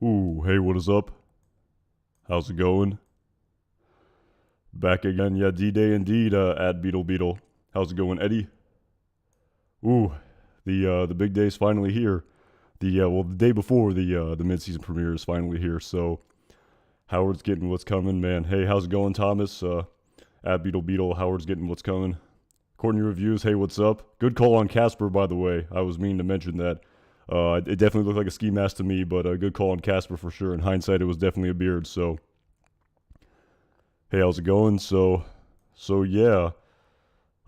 Ooh, hey, what is up? How's it going? Back again, yeah, D-Day indeed, at Beetle Beetle. How's it going, Eddie? Ooh, the big day's finally here. The day before the mid-season premiere is finally here, so Howard's getting what's coming, man. Hey, how's it going, Thomas? At Beetle Beetle, Howard's getting what's coming. Courtney Reviews, hey, what's up? Good call on Casper, by the way. I was meaning to mention that. It definitely looked like a ski mask to me, but a good call on Casper for sure. In hindsight, it was definitely a beard, so hey, how's it going? So yeah,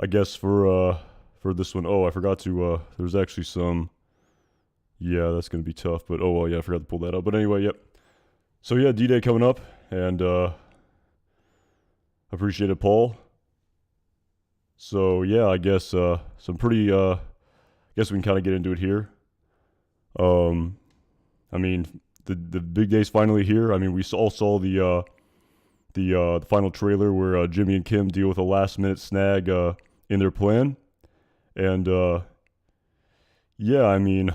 I guess for this one, oh, I forgot to there's actually some yeah, that's gonna be tough, but oh well, yeah, I forgot to pull that up. But anyway, yep. So yeah, D-Day coming up, and appreciate it, Paul. So yeah, I guess some pretty guess we can kind of get into it here. Um, I mean, the big day's finally here. I mean, we all saw the final trailer where Jimmy and Kim deal with a last minute snag in their plan. And yeah, I mean,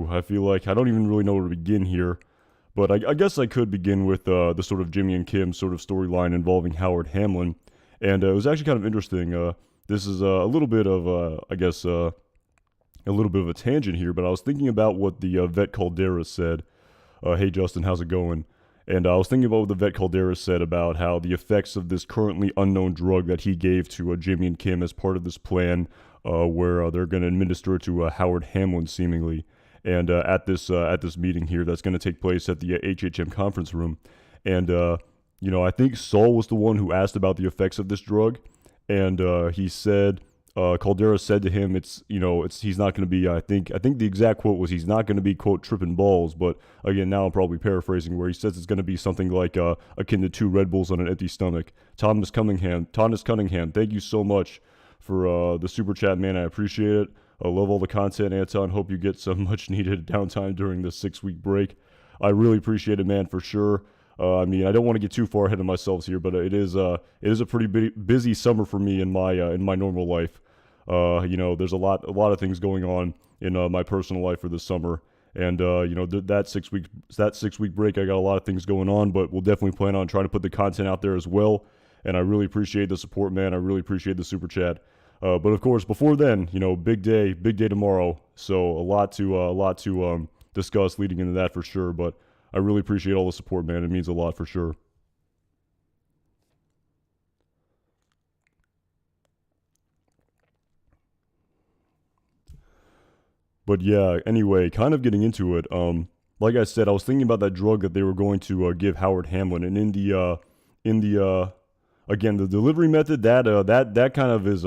I feel like I don't even really know where to begin here. But I guess I could begin with the sort of Jimmy and Kim sort of storyline involving Howard Hamlin. And it was actually kind of interesting. This is a little bit of, I guess, a little bit of a tangent here, but I was thinking about what the vet Caldera said. Hey, Justin, how's it going? And I was thinking about what the vet Caldera said about how the effects of this currently unknown drug that he gave to Jimmy and Kim as part of this plan, where they're going to administer it to Howard Hamlin, seemingly, and at this meeting here that's going to take place at the HHM conference room. And I think Saul was the one who asked about the effects of this drug, and he said Caldera said to him, he's not going to be. I think the exact quote was he's not going to be quote tripping balls. But again, now I'm probably paraphrasing where he says it's going to be something like akin to two Red Bulls on an empty stomach. Thomas Cunningham, thank you so much for the super chat, man. I appreciate it. I love all the content, Anton. Hope you get some much needed downtime during this 6-week break. I really appreciate it, man, for sure. I mean, I don't want to get too far ahead of myself here, but it is a pretty busy summer for me in my normal life. There's a lot of things going on in my personal life for this summer, and that 6-week break, I got a lot of things going on, but we'll definitely plan on trying to put the content out there as well. And I really appreciate the support, man. I really appreciate the super chat. But of course, before then, big day tomorrow. So a lot to discuss leading into that for sure. But I really appreciate all the support, man. It means a lot for sure. But yeah, anyway, kind of getting into it. Like I said, I was thinking about that drug that they were going to give Howard Hamlin, and in the again, the delivery method that kind of is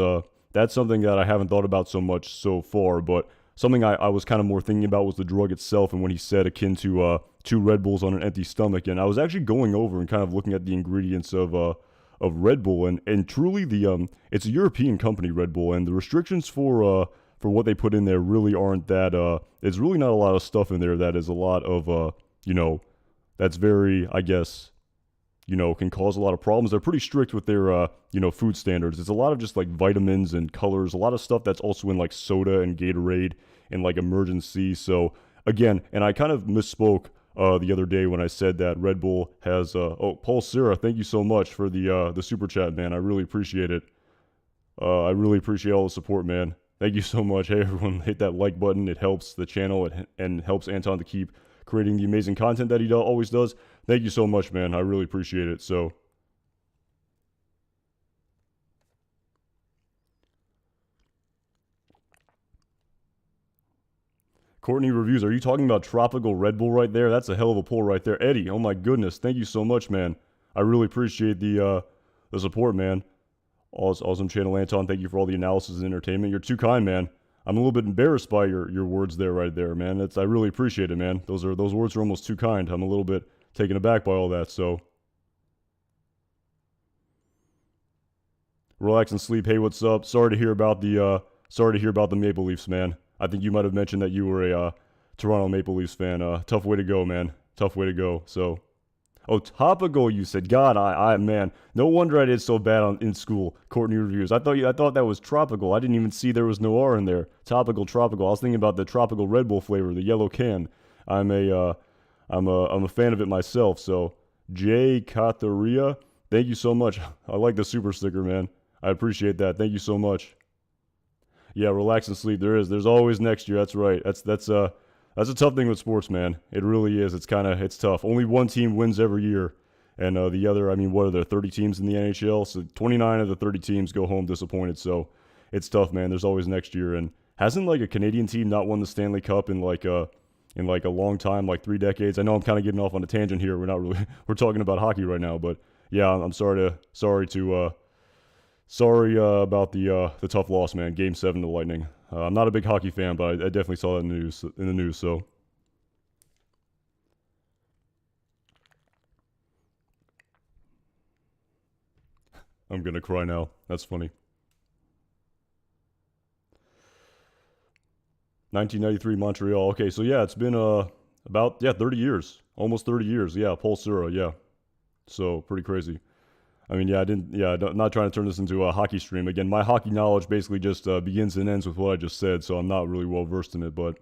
that's something that I haven't thought about so much so far. But something I was kind of more thinking about was the drug itself, and when he said akin to two Red Bulls on an empty stomach. And I was actually going over and kind of looking at the ingredients of Red Bull, and truly it's a European company, Red Bull, and the restrictions for what they put in there really aren't that there's really not a lot of stuff in there that is a lot of that's very, I guess, can cause a lot of problems. They're pretty strict with their food standards. It's a lot of just like vitamins and colors, a lot of stuff that's also in like soda and Gatorade and like Emergency. So again, and I kind of misspoke the other day when I said that Red Bull has Paul Sierra, thank you so much for the super chat, man. I really appreciate it. I really appreciate all the support, man. Thank you so much. Hey, everyone, hit that like button. It helps the channel and helps Anton to keep creating the amazing content that he always does. Thank you so much, man. I really appreciate it. So, Courtney Reviews, are you talking about Tropical Red Bull right there? That's a hell of a pull right there. Eddie, oh my goodness. Thank you so much, man. I really appreciate the support, man. Awesome channel, Anton. Thank you for all the analysis and entertainment. You're too kind, man. I'm a little bit embarrassed by your words there, right there, man. I really appreciate it, man. Those words are almost too kind. I'm a little bit taken aback by all that. So, relax and sleep. Hey, what's up? Sorry to hear about the Maple Leafs, man. I think you might have mentioned that you were a Toronto Maple Leafs fan. Tough way to go, man. Tough way to go. So. Oh, topical, you said. God, man, no wonder I did so bad in school. Courtney Reviews. I thought that was tropical. I didn't even see there was no R in there. Topical. I was thinking about the tropical Red Bull flavor, the yellow can. I'm I'm a fan of it myself. So Jay Katharia, thank you so much. I like the super sticker, man. I appreciate that. Thank you so much. Yeah, relax and sleep. There's always next year. That's right. That's a tough thing with sports, man. It really is. It's tough. Only one team wins every year, and the other. I mean, what are there? 30 teams in the NHL, so 29 of the 30 teams go home disappointed. So it's tough, man. There's always next year, and hasn't like a Canadian team not won the Stanley Cup in like a long time, like 3 decades. I know I'm kind of getting off on a tangent here. We're not really we're talking about hockey right now, but yeah, I'm sorry about the tough loss, man. Game 7 to Lightning. I'm not a big hockey fan, but I definitely saw that in the news. So I'm gonna cry now. That's funny. 1993 Montreal. Okay, so yeah, it's been about 30 years, almost 30 years. Yeah, Paul Sura. Yeah, so pretty crazy. I mean, yeah, I didn't. Yeah, not trying to turn this into a hockey stream. Again, my hockey knowledge basically just begins and ends with what I just said, so I'm not really well versed in it. But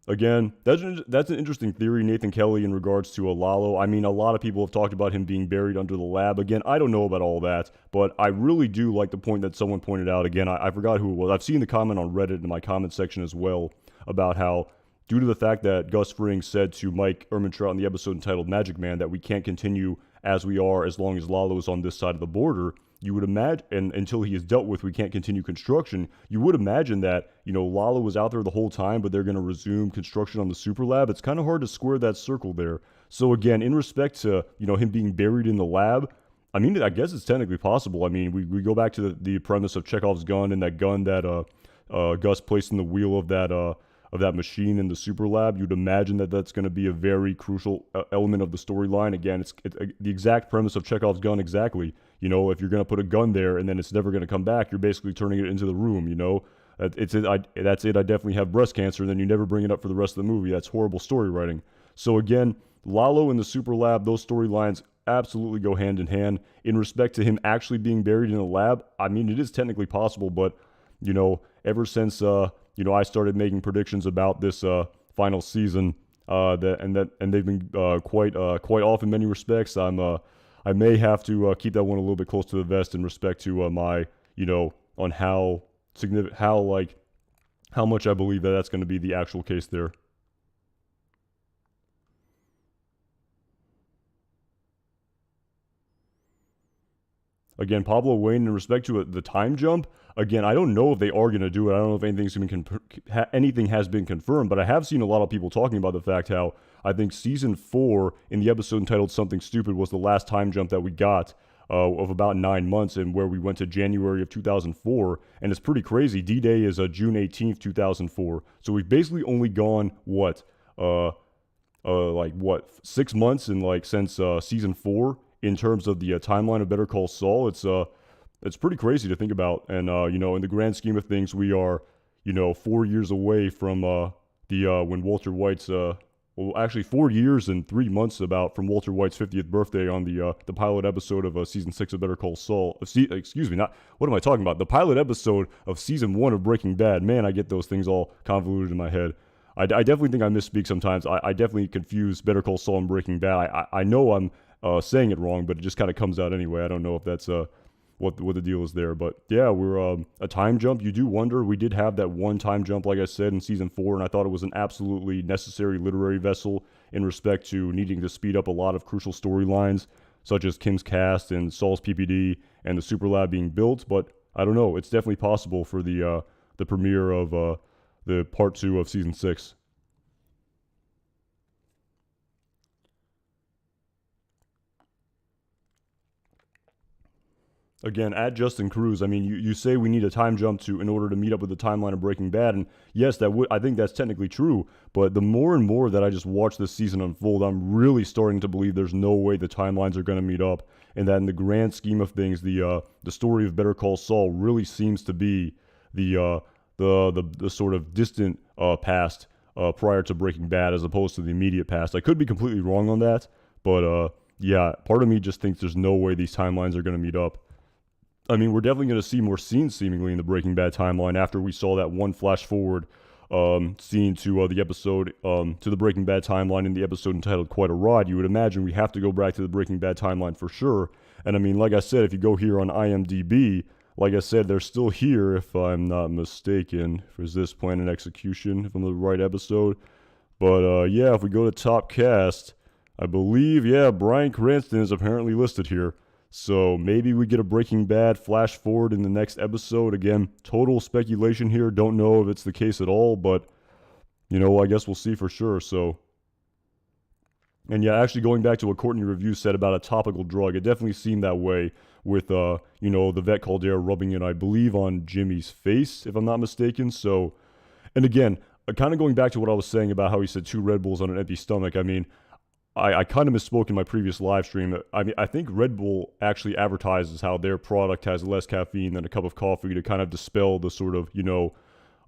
again, that's an interesting theory, Nathan Kelly, in regards to Lalo. I mean, a lot of people have talked about him being buried under the lab. Again, I don't know about all that, but I really do like the point that someone pointed out. Again, I forgot who it was. I've seen the comment on Reddit in my comment section as well about how, due to the fact that Gus Fring said to Mike Ehrmantraut in the episode entitled Magic Man that we can't continue as we are as long as Lalo is on this side of the border, you would imagine, and until he is dealt with, we can't continue construction. You would imagine that, Lalo was out there the whole time, but they're going to resume construction on the super lab. It's kind of hard to square that circle there. So again, in respect to, him being buried in the lab, I mean, I guess it's technically possible. I mean, we go back to the premise of Chekhov's gun and that gun that Gus placed in the wheel of that machine in the super lab. You'd imagine that that's going to be a very crucial element of the storyline. Again, it's the exact premise of Chekhov's gun exactly. If you're going to put a gun there and then it's never going to come back, you're basically turning it into the room, That's it. I definitely have breast cancer, and then you never bring it up for the rest of the movie. That's horrible story writing. So again, Lalo and the super lab, those storylines absolutely go hand in hand. In respect to him actually being buried in a lab, I mean, it is technically possible, but, ever since, I started making predictions about this final season, and they've been quite off in many respects. I may have to keep that one a little bit close to the vest in respect to my, on how significant, how much I believe that that's going to be the actual case there. Again, Pablo Wayne, in respect to the time jump, again, I don't know if they are going to do it. I don't know if anything has been confirmed, but I have seen a lot of people talking about the fact how I think season 4 in the episode entitled Something Stupid was the last time jump that we got of about 9 months, and where we went to January of 2004, and it's pretty crazy. D-Day is June 18th, 2004, so we've basically only gone, 6 months since season 4 in terms of the timeline of Better Call Saul. It's pretty crazy to think about, and in the grand scheme of things, we are 4 years away from when Walter White's 4 years and 3 months about from Walter White's 50th birthday on the pilot episode of season 6 of Better Call Saul. Excuse me, not what am I talking about? The pilot episode of season 1 of Breaking Bad. Man, I get those things all convoluted in my head. I definitely think I misspeak sometimes. I definitely confuse Better Call Saul and Breaking Bad. I know I'm saying it wrong, but it just kind of comes out anyway. I don't know if that's what the deal is there, but yeah, we're a time jump. You do wonder. We did have that one time jump, like I said, in season 4, and I thought it was an absolutely necessary literary vessel in respect to needing to speed up a lot of crucial storylines, such as Kim's cast and Saul's PPD and the super lab being built. But I don't know. It's definitely possible for the premiere of the part 2 of season 6. Again, at Justin Cruz, I mean, you say we need a time jump in order to meet up with the timeline of Breaking Bad, and yes, I think that's technically true. But the more and more that I just watch this season unfold, I'm really starting to believe there's no way the timelines are going to meet up, and that in the grand scheme of things, the story of Better Call Saul really seems to be the sort of distant past prior to Breaking Bad, as opposed to the immediate past. I could be completely wrong on that, but yeah, part of me just thinks there's no way these timelines are going to meet up. I mean, we're definitely going to see more scenes seemingly in the Breaking Bad timeline after we saw that one flash forward scene to the episode, to the Breaking Bad timeline in the episode entitled Quite a Ride, you would imagine we have to go back to the Breaking Bad timeline for sure. And I mean, like I said, if you go here on IMDb, like I said, they're still here, if I'm not mistaken. Is this Plan and Execution, if I'm the right episode? But yeah, if we go to top cast, I believe, yeah, Bryan Cranston is apparently listed here. So maybe we get a Breaking Bad flash forward in the next episode. Again, total speculation here. Don't know if it's the case at all, but, you know, I guess we'll see for sure. So, and yeah, actually going back to what Courtney Review said about a topical drug, it definitely seemed that way with, you know, the vet Caldera rubbing it, I believe, on Jimmy's face, if I'm not mistaken. So, and again, kind of going back to what I was saying about how he said 2 Red Bulls on an empty stomach, I mean, I kind of misspoke in my previous live stream. I mean, I think Red Bull actually advertises how their product has less caffeine than a cup of coffee to kind of dispel the sort of, you know,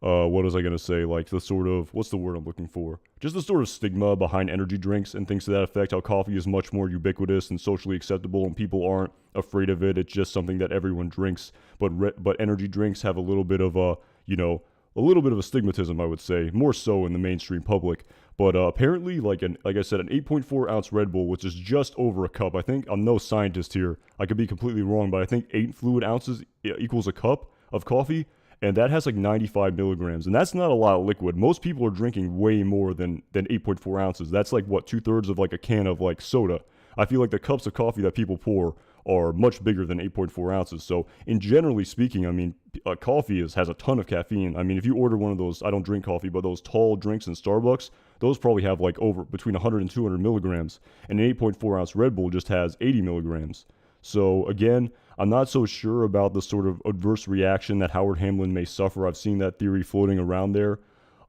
what was I going to say? Like the sort of, what's the word I'm looking for? Just the sort of stigma behind energy drinks and things to that effect, how coffee is much more ubiquitous and socially acceptable and people aren't afraid of it. It's just something that everyone drinks. But energy drinks have a little bit of a, you know, a little bit of a stigmatism, I would say, more so in the mainstream public. But apparently, like I said, an 8.4 ounce Red Bull, which is just over a cup. I think, I'm no scientist here. I could be completely wrong, but I think 8 fluid ounces equals a cup of coffee. And that has like 95 milligrams. And that's not a lot of liquid. Most people are drinking way more than 8.4 ounces. That's like, what, 2/3 of like a can of like soda. I feel like the cups of coffee that people pour are much bigger than 8.4 ounces. So, in generally speaking, I mean, coffee has a ton of caffeine. I mean, if you order one of those, I don't drink coffee, but those tall drinks in Starbucks, those probably have like over between 100 and 200 milligrams. And an 8.4 ounce Red Bull just has 80 milligrams. So, again, I'm not so sure about the sort of adverse reaction that Howard Hamlin may suffer. I've seen that theory floating around there.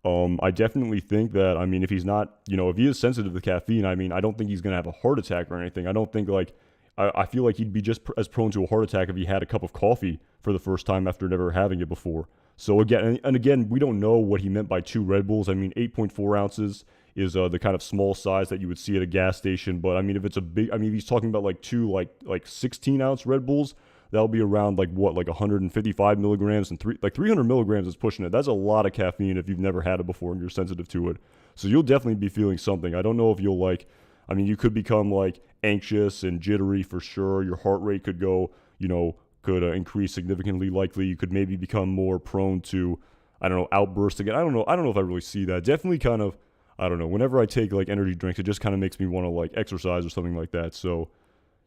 I definitely think that, I mean, if he's not, you know, if he is sensitive to caffeine, I mean, I don't think he's going to have a heart attack or anything. I don't think, like, I feel like he'd be just as prone to a heart attack if he had a cup of coffee for the first time after never having it before. So again, and again, we don't know what he meant by 2 Red Bulls. I mean, 8.4 ounces is the kind of small size that you would see at a gas station. But I mean, if it's a big, I mean, if he's talking about like 2 like 16 ounce Red Bulls, that'll be around like what, like 155 milligrams, and 300 milligrams is pushing it. That's a lot of caffeine if you've never had it before and you're sensitive to it. So you'll definitely be feeling something. I don't know if you'll like, I mean, you could become like anxious and jittery for sure. Your heart rate could go, you know, could increase significantly. Likely, you could maybe become more prone to, I don't know, outbursts again. I don't know if I really see that. Definitely kind of, I don't know. Whenever I take like energy drinks, it just kind of makes me want to like exercise or something like that. So,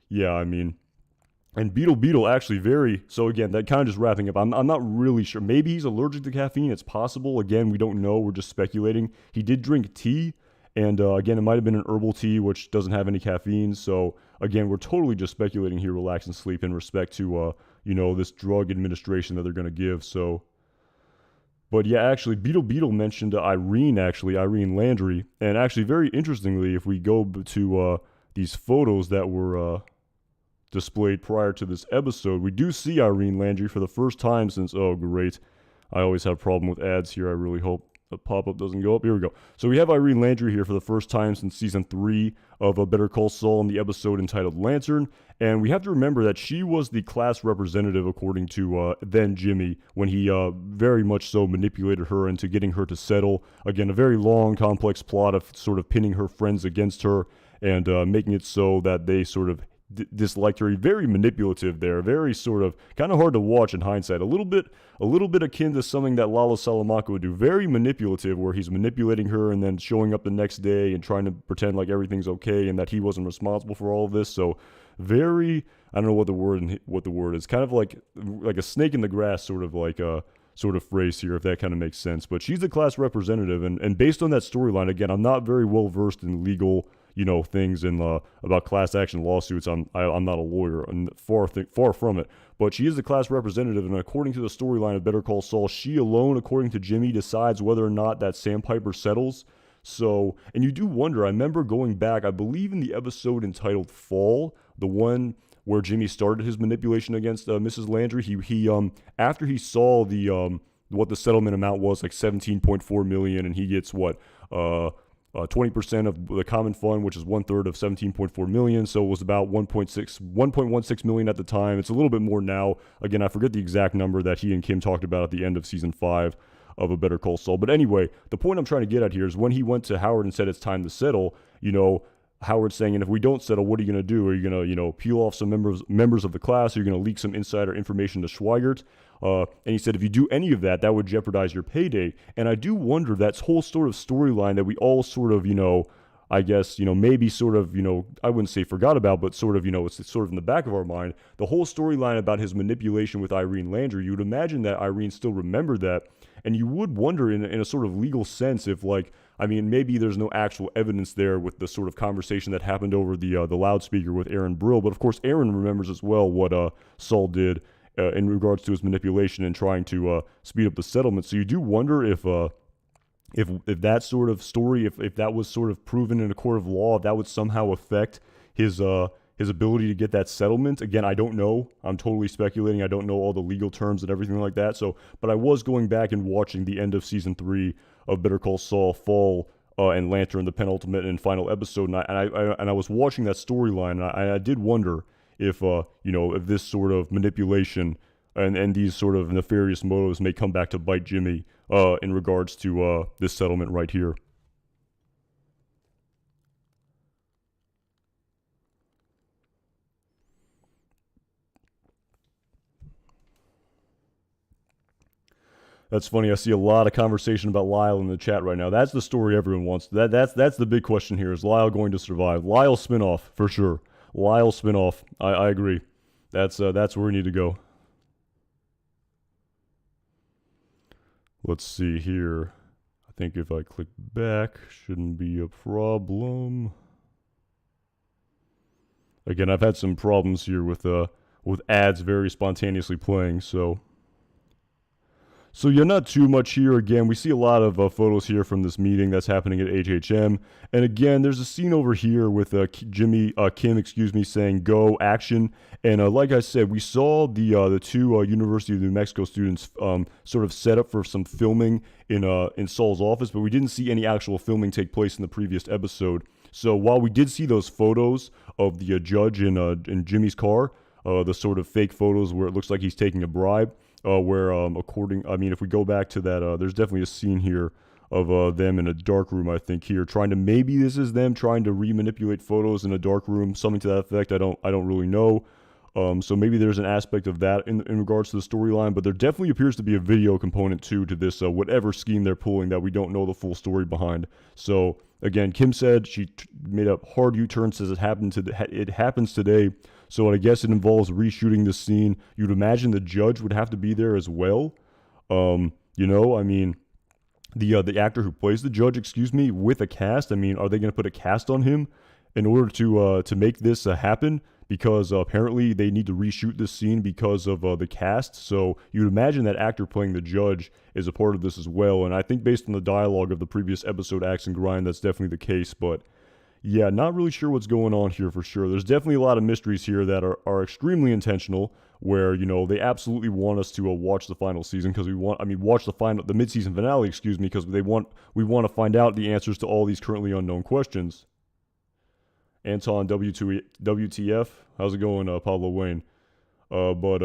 yeah, I mean, and Beetle actually very, so again, that kind of just wrapping up. I'm not really sure. Maybe he's allergic to caffeine. It's possible. Again, we don't know. We're just speculating. He did drink tea. And again, it might have been an herbal tea, which doesn't have any caffeine. So again, we're totally just speculating here, relax and sleep, in respect to, you know, this drug administration that they're going to give. So, but yeah, actually, Beetle mentioned Irene Landry. And actually, very interestingly, if we go to these photos that were displayed prior to this episode, we do see Irene Landry for the first time since, oh, great. I always have a problem with ads here. I really hope the pop-up doesn't go up. Here we go. So we have Irene Landry here for the first time since season 3 of Better Call Saul in the episode entitled Lantern. And we have to remember that she was the class representative, according to then Jimmy, when he very much so manipulated her into getting her to settle. Again, a very long, complex plot of sort of pinning her friends against her and making it so that they sort of disliked her. Very manipulative there, very sort of kind of hard to watch in hindsight. A little bit akin to something that Lalo Salamanca would do. Very manipulative, where he's manipulating her and then showing up the next day and trying to pretend like everything's okay and that he wasn't responsible for all of this. So very, I don't know what the word is. Kind of like a snake in the grass, sort of like a sort of phrase here, if that kind of makes sense. But she's the class representative, and based on that storyline, again, I'm not very well versed in legal, you know, things and about class action lawsuits. I'm not a lawyer, and far from it. But she is the class representative, and according to the storyline of Better Call Saul, she alone, according to Jimmy, decides whether or not that Sandpiper settles. So, and you do wonder. I remember going back, I believe in the episode entitled Fall, the one where Jimmy started his manipulation against Mrs. Landry. He after he saw the what the settlement amount was, like $17.4 million, and he gets what 20% of the common fund, which is 1/3 of 17.4 million. So it was about 1.16 million at the time. It's a little bit more now. Again, I forget the exact number that he and Kim talked about at the end of season 5. of a Better Call Saul. But anyway, the point I'm trying to get at here is when he went to Howard and said it's time to settle, Howard saying, and if we don't settle, what are you going to do? Are you going to, peel off some members of the class? Are you going to leak some insider information to Schweigert? And he said, if you do any of that, that would jeopardize your payday. And I do wonder that whole sort of storyline that we all sort of, I guess, maybe sort of, I wouldn't say forgot about, but sort of, it's sort of in the back of our mind. The whole storyline about his manipulation with Irene Landry, you would imagine that Irene still remembered that. And you would wonder in a sort of legal sense if, maybe there's no actual evidence there with the sort of conversation that happened over the loudspeaker with Aaron Brill. But of course, Aaron remembers as well what Saul did in regards to his manipulation and trying to speed up the settlement. So you do wonder if that sort of story, if that was sort of proven in a court of law, if that would somehow affect his ability to get that settlement. Again, I don't know. I'm totally speculating. I don't know all the legal terms and everything like that. But I was going back and watching the end of season 3 of Better Call Saul, Fall and Lantern, the penultimate and final episode, and I was watching that storyline, and I did wonder if if this sort of manipulation and these sort of nefarious motives may come back to bite Jimmy in regards to this settlement right here. That's funny. I see a lot of conversation about Lyle in the chat right now. That's the story everyone wants. That's the big question here. Is Lyle going to survive? Lyle spinoff for sure. Lyle spinoff. I agree. That's where we need to go. Let's see here. I think if I click back, shouldn't be a problem. Again, I've had some problems here with ads very spontaneously playing, so yeah, not too much here. Again, we see a lot of photos here from this meeting that's happening at HHM. And again, there's a scene over here with Kim, saying go action. And like I said, we saw the two University of New Mexico students sort of set up for some filming in Saul's office, but we didn't see any actual filming take place in the previous episode. So while we did see those photos of the judge in Jimmy's car, the sort of fake photos where it looks like he's taking a bribe, if we go back to that, there's definitely a scene here of them in a dark room, I think here, maybe this is them trying to re-manipulate photos in a dark room, something to that effect. I don't really know. So maybe there's an aspect of that in regards to the storyline, but there definitely appears to be a video component too to this whatever scheme they're pulling that we don't know the full story behind. So again, Kim said she made a hard U-turn, says it happens today. So I guess it involves reshooting the scene. You'd imagine the judge would have to be there as well. The actor who plays the judge, with a cast. Are they going to put a cast on him in order to make this happen? Because apparently they need to reshoot this scene because of the cast. So you'd imagine that actor playing the judge is a part of this as well. And I think based on the dialogue of the previous episode, Axe and Grind, that's definitely the case. But yeah, not really sure what's going on here for sure. There's definitely a lot of mysteries here that are extremely intentional, where they absolutely want us to watch the final season because watch the mid-season finale, because we want to find out the answers to all these currently unknown questions. Anton WTF, how's it going, Pablo Wayne? But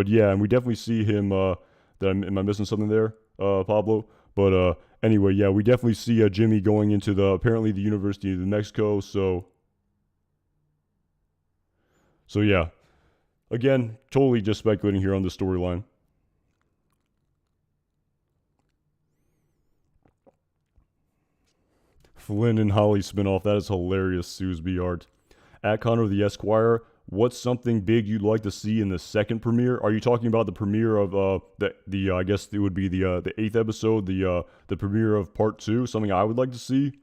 yeah, and we definitely see him. Am I missing something there, Pablo? But anyway, yeah, we definitely see Jimmy going into apparently the University of New Mexico. So yeah, again, totally just speculating here on the storyline. Flynn and Holly spinoff, that is hilarious, Suesby art. At Connor the Esquire, what's something big you'd like to see in the second premiere? Are you talking about the premiere of I guess it would be the 8th episode, the premiere of part 2, something I would like to see?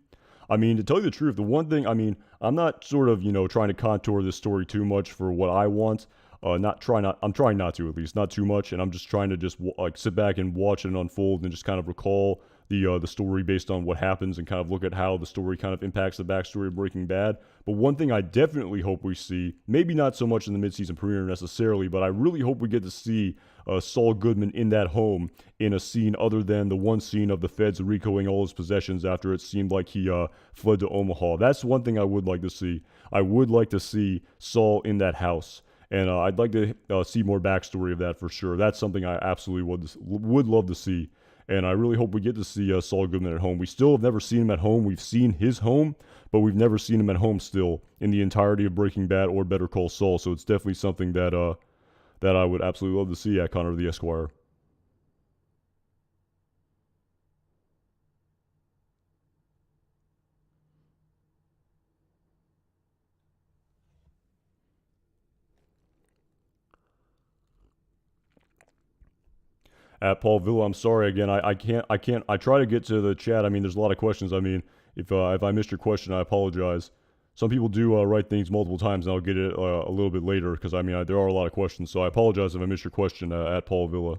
To tell you the truth, the one thing, I'm not sort of, trying to contour this story too much for what I want. I'm trying not to, at least, not too much, and I'm just trying to sit back and watch it unfold and just kind of recall the story based on what happens and kind of look at how the story kind of impacts the backstory of Breaking Bad. But one thing I definitely hope we see, maybe not so much in the mid-season premiere necessarily, but I really hope we get to see Saul Goodman in that home in a scene other than the one scene of the feds recoing all his possessions after it seemed like he fled to Omaha. That's one thing I would like to see. I would like to see Saul in that house. and I'd like to see more backstory of that for sure. That's something I absolutely would love to see, and I really hope we get to see Saul Goodman at home. We still have never seen him at home. We've seen his home, but we've never seen him at home still in the entirety of Breaking Bad or Better Call Saul. So it's definitely something that I would absolutely love to see at Connor the Esquire. At Paul Villa, I'm sorry again. I can't. I try to get to the chat. I mean, there's a lot of questions. I mean, if I missed your question, I apologize. Some people do write things multiple times, and I'll get it a little bit later because I mean there are a lot of questions. So I apologize if I missed your question at Paul Villa.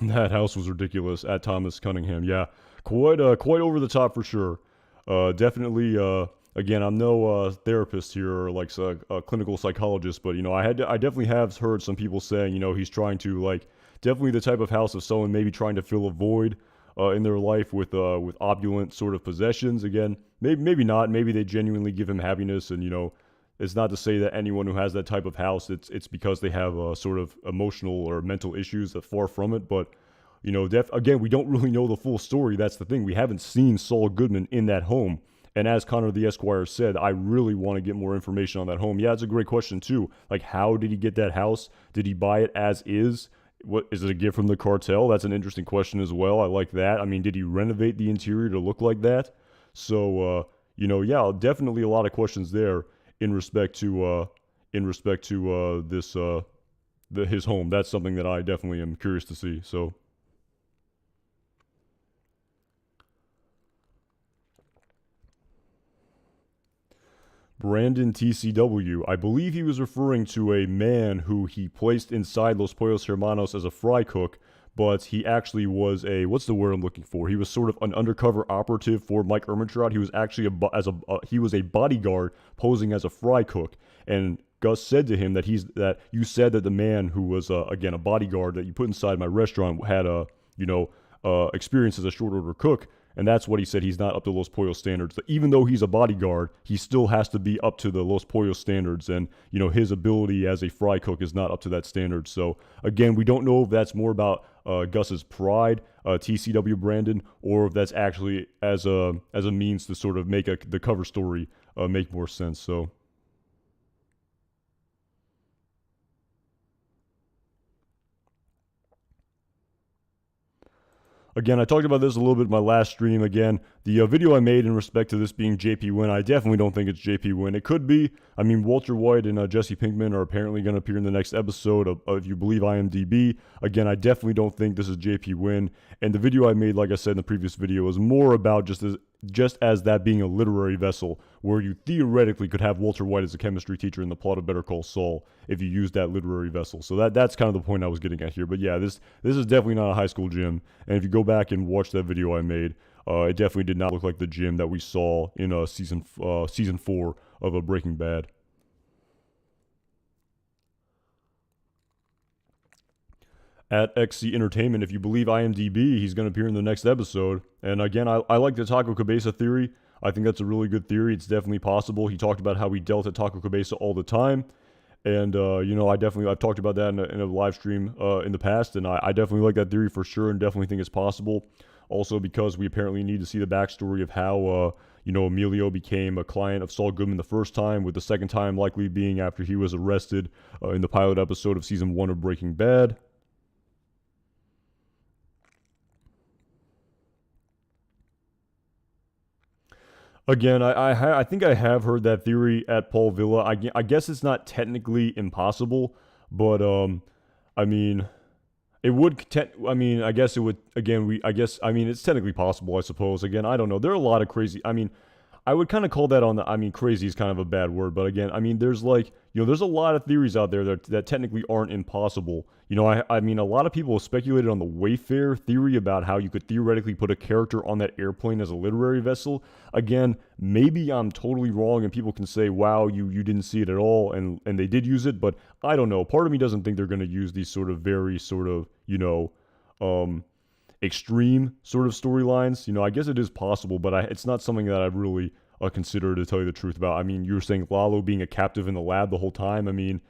That house was ridiculous at Thomas Cunningham. Yeah, quite over the top for sure. Definitely. Again, I'm no therapist here or like a clinical psychologist, but I definitely have heard some people saying he's trying to like definitely the type of house of someone maybe trying to fill a void in their life with opulent sort of possessions. Again, maybe not. Maybe they genuinely give him happiness, and it's not to say that anyone who has that type of house, it's because they have sort of emotional or mental issues that far from it. But again, we don't really know the full story. That's the thing. We haven't seen Saul Goodman in that home. And as Connor the Esquire said, I really want to get more information on that home. Yeah, it's a great question too. Like, how did he get that house? Did he buy it as is? What is it, a gift from the cartel? That's an interesting question as well. I like that. I mean, did he renovate the interior to look like that? So, yeah, definitely a lot of questions there in respect to this his home. That's something that I definitely am curious to see. So. Brandon TCW. I believe he was referring to a man who he placed inside Los Pollos Hermanos as a fry cook, but he actually was what's the word I'm looking for? He was sort of an undercover operative for Mike Ehrmantraut. He was actually he was a bodyguard posing as a fry cook, and Gus said to him that you said that the man who was again a bodyguard that you put inside my restaurant had experience as a short order cook. And that's what he said. He's not up to Los Pollos standards. Even though he's a bodyguard, he still has to be up to the Los Pollos standards. And, his ability as a fry cook is not up to that standard. So, again, we don't know if that's more about Gus's pride, TCW Brandon, or if that's actually as a means to sort of make the cover story make more sense. So. Again, I talked about this a little bit in my last stream. Again, the video I made in respect to this being JP Wynn, I definitely don't think it's JP Wynn. It could be. I mean, Walter White and Jesse Pinkman are apparently going to appear in the next episode of if you believe IMDb. Again, I definitely don't think this is JP Wynn. And the video I made, like I said in the previous video, was more about just as that being a literary vessel, where you theoretically could have Walter White as a chemistry teacher in the plot of Better Call Saul if you use that literary vessel. So that's kind of the point I was getting at here. But yeah, this is definitely not a high school gym. And if you go back and watch that video I made, it definitely did not look like the gym that we saw in season 4 of a Breaking Bad. At XC Entertainment, if you believe IMDb, he's going to appear in the next episode. And again, I like the Taco Cabeza theory. I think that's a really good theory. It's definitely possible. He talked about how he dealt at Taco Cabeza all the time. And, I've talked about that in a live stream in the past. And I definitely like that theory for sure and definitely think it's possible. Also, because we apparently need to see the backstory of how, Emilio became a client of Saul Goodman the first time, with the second time likely being after he was arrested in the pilot episode of season 1 of Breaking Bad. Again, I think I have heard that theory at Paul Villa. I guess it's not technically impossible, but I mean, it would. I mean, I guess it would. Again, I mean, it's technically possible. I suppose. Again, I don't know. There are a lot of crazy. I mean, I would kind of call that I mean, crazy is kind of a bad word, but again, I mean, there's there's a lot of theories out there that technically aren't impossible. I mean, a lot of people have speculated on the Wayfair theory about how you could theoretically put a character on that airplane as a literary vessel. Again, maybe I'm totally wrong and people can say, wow, you didn't see it at all, and they did use it, but I don't know. Part of me doesn't think they're going to use these sort of very sort of, extreme sort of storylines. I guess it is possible, but it's not something that I've really consider, to tell you the truth about. I mean, you were saying Lalo being a captive in the lab the whole time. I mean,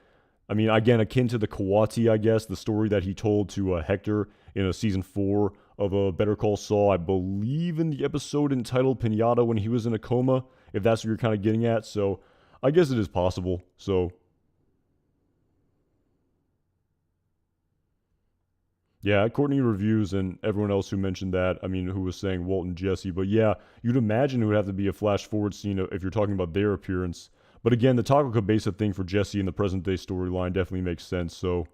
again, akin to the Kawati, I guess, the story that he told to Hector in a season 4 of Better Call Saul, I believe in the episode entitled Pinata when he was in a coma, if that's what you're kind of getting at. So I guess it is possible. So yeah, Courtney Reviews and everyone else who mentioned that, I mean, who was saying Walt and Jesse. But yeah, you'd imagine it would have to be a flash forward scene if you're talking about their appearance. But again, the Taco Cabeza thing for Jesse in the present day storyline definitely makes sense. So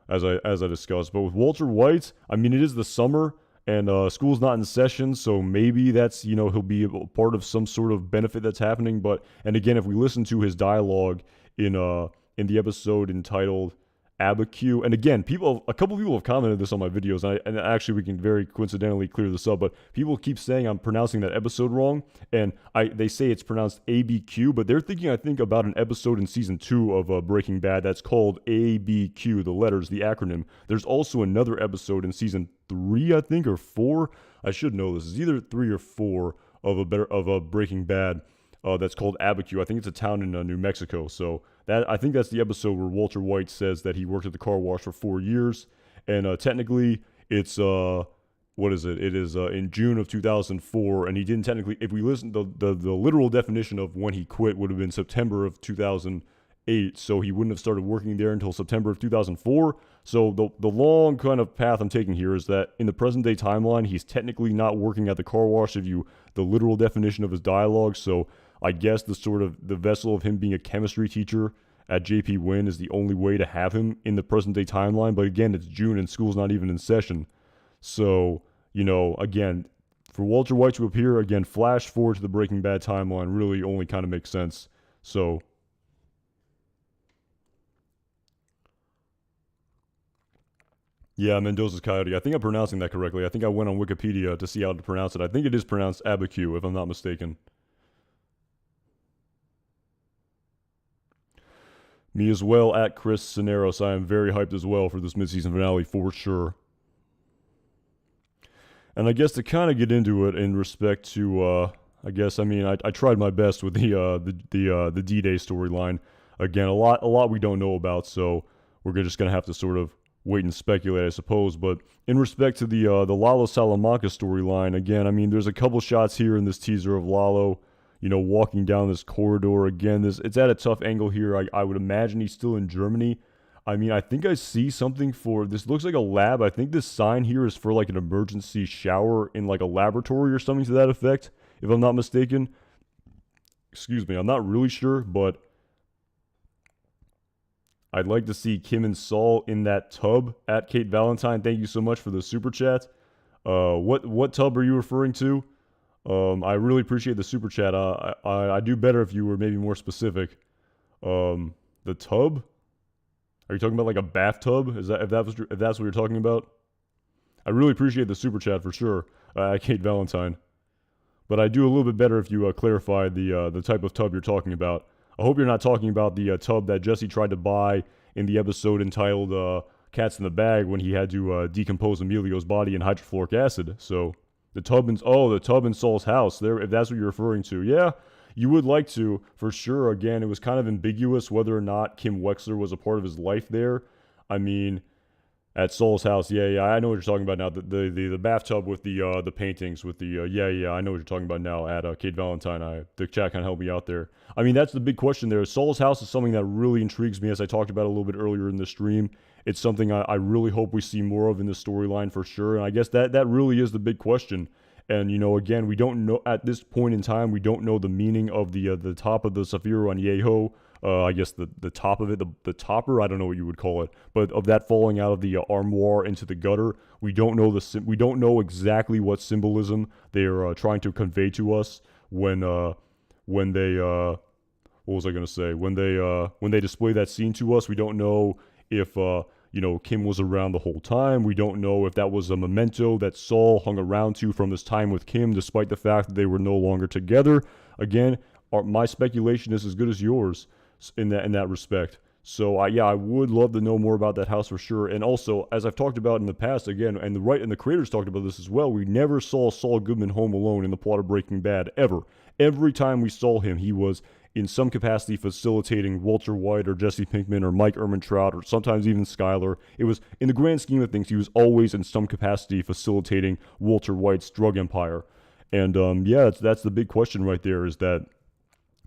as I discussed, but with Walter White, I mean, it is the summer and school's not in session, so maybe that's he'll be a part of some sort of benefit that's happening. But and again, if we listen to his dialogue in the episode entitled Abacu. And again, a couple people have commented this on my videos, and actually we can very coincidentally clear this up, but people keep saying I'm pronouncing that episode wrong, and they say it's pronounced ABQ, but they're thinking, I think, about an episode in season 2 of Breaking Bad that's called ABQ, the letters, the acronym. There's also another episode in season 3, I think, or 4. I should know this. It's either 3 or 4 of a Breaking Bad. That's called Abacu. I think it's a town in New Mexico. So I think that's the episode where Walter White says that he worked at the car wash for 4 years, and technically it's what is it? It is in June of 2004, and he didn't technically. If we listen, the literal definition of when he quit would have been September of 2008. So he wouldn't have started working there until September of 2004. So the long kind of path I'm taking here is that in the present day timeline, he's technically not working at the car wash. The literal definition of his dialogue. So I guess the vessel of him being a chemistry teacher at JP Wynn is the only way to have him in the present day timeline. But again, it's June and school's not even in session. So, again, for Walter White to appear, again, flash forward to the Breaking Bad timeline really only kind of makes sense. So, yeah, Mendoza's Coyote. I think I'm pronouncing that correctly. I think I went on Wikipedia to see how to pronounce it. I think it is pronounced Abacu, if I'm not mistaken. Me as well, at Chris Cineros. I am very hyped as well for this midseason finale for sure. And I guess to kind of get into it in respect to, I tried my best with the D-Day storyline. Again, a lot we don't know about, so we're just gonna have to sort of wait and speculate, I suppose. But in respect to the Lalo Salamanca storyline, again, I mean, there's a couple shots here in this teaser of Lalo, walking down this corridor. Again, it's at a tough angle here. I would imagine he's still in Germany. I mean, I think I see something for this. Looks like a lab. I think this sign here is for like an emergency shower in like a laboratory or something to that effect, if I'm not mistaken. Excuse me, I'm not really sure, but I'd like to see Kim and Saul in that tub at Kate Valentine. Thank you so much for the super chat. What tub are you referring to? I really appreciate the super chat. I do better if you were maybe more specific. The tub? Are you talking about like a bathtub? If that's what you're talking about? I really appreciate the super chat for sure. Kate Valentine. But I do a little bit better if you clarify the type of tub you're talking about. I hope you're not talking about the tub that Jesse tried to buy in the episode entitled "Cats in the Bag" when he had to decompose Emilio's body in hydrofluoric acid. So the tub in Saul's house. There, if that's what you're referring to, yeah. You would like to, for sure. Again, it was kind of ambiguous whether or not Kim Wexler was a part of his life there. I mean, at Saul's house, yeah, I know what you're talking about now. The bathtub with the paintings with the I know what you're talking about now. At Kate Valentine, the chat kind of helped me out there. I mean, that's the big question there. Saul's house is something that really intrigues me, as I talked about a little bit earlier in the stream. It's something I really hope we see more of in the storyline for sure. And I guess that really is the big question. And, again, we don't know at this point in time, we don't know the meaning of the top of the Zafiro Añejo. I guess the top of it, the topper, I don't know what you would call it, but of that falling out of the armoire into the gutter, we don't know exactly what symbolism they are trying to convey to us when they what was I gonna say when they display that scene to us. We don't know if Kim was around the whole time. We don't know if that was a memento that Saul hung around to from his time with Kim, despite the fact that they were no longer together. Again, my speculation is as good as yours in that respect. So yeah, I would love to know more about that house for sure. And also, as I've talked about in the past, again, and the creators talked about this as well. We never saw Saul Goodman home alone in the plot of Breaking Bad ever. Every time we saw him, he was in some capacity facilitating Walter White or Jesse Pinkman or Mike Ehrmantraut or sometimes even Skyler. It was, in the grand scheme of things, he was always in some capacity facilitating Walter White's drug empire. And yeah, that's the big question right there, is that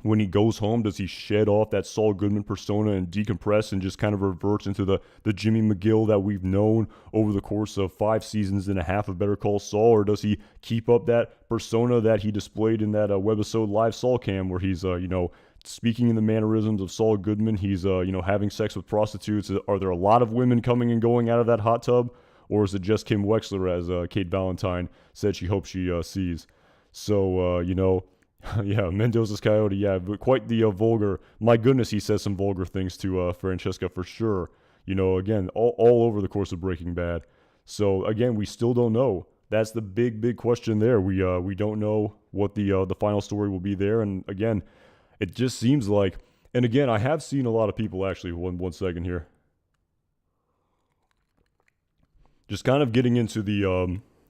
when he goes home, does he shed off that Saul Goodman persona and decompress and just kind of reverts into the Jimmy McGill that we've known over the course of 5 seasons and a half of Better Call Saul? Or does he keep up that persona that he displayed in that webisode Live Saul Cam, where he's, speaking in the mannerisms of Saul Goodman? He's, having sex with prostitutes. Are there a lot of women coming and going out of that hot tub? Or is it just Kim Wexler, as Kate Valentine said she hopes she sees? So, yeah, Mendoza's Coyote, yeah, but quite the vulgar. My goodness, he says some vulgar things to Francesca for sure. Again, all over the course of Breaking Bad. So again, we still don't know. That's the big question there. We don't know what the final story will be there. And again, it just seems like. And again, I have seen a lot of people actually. One second here. Just kind of getting into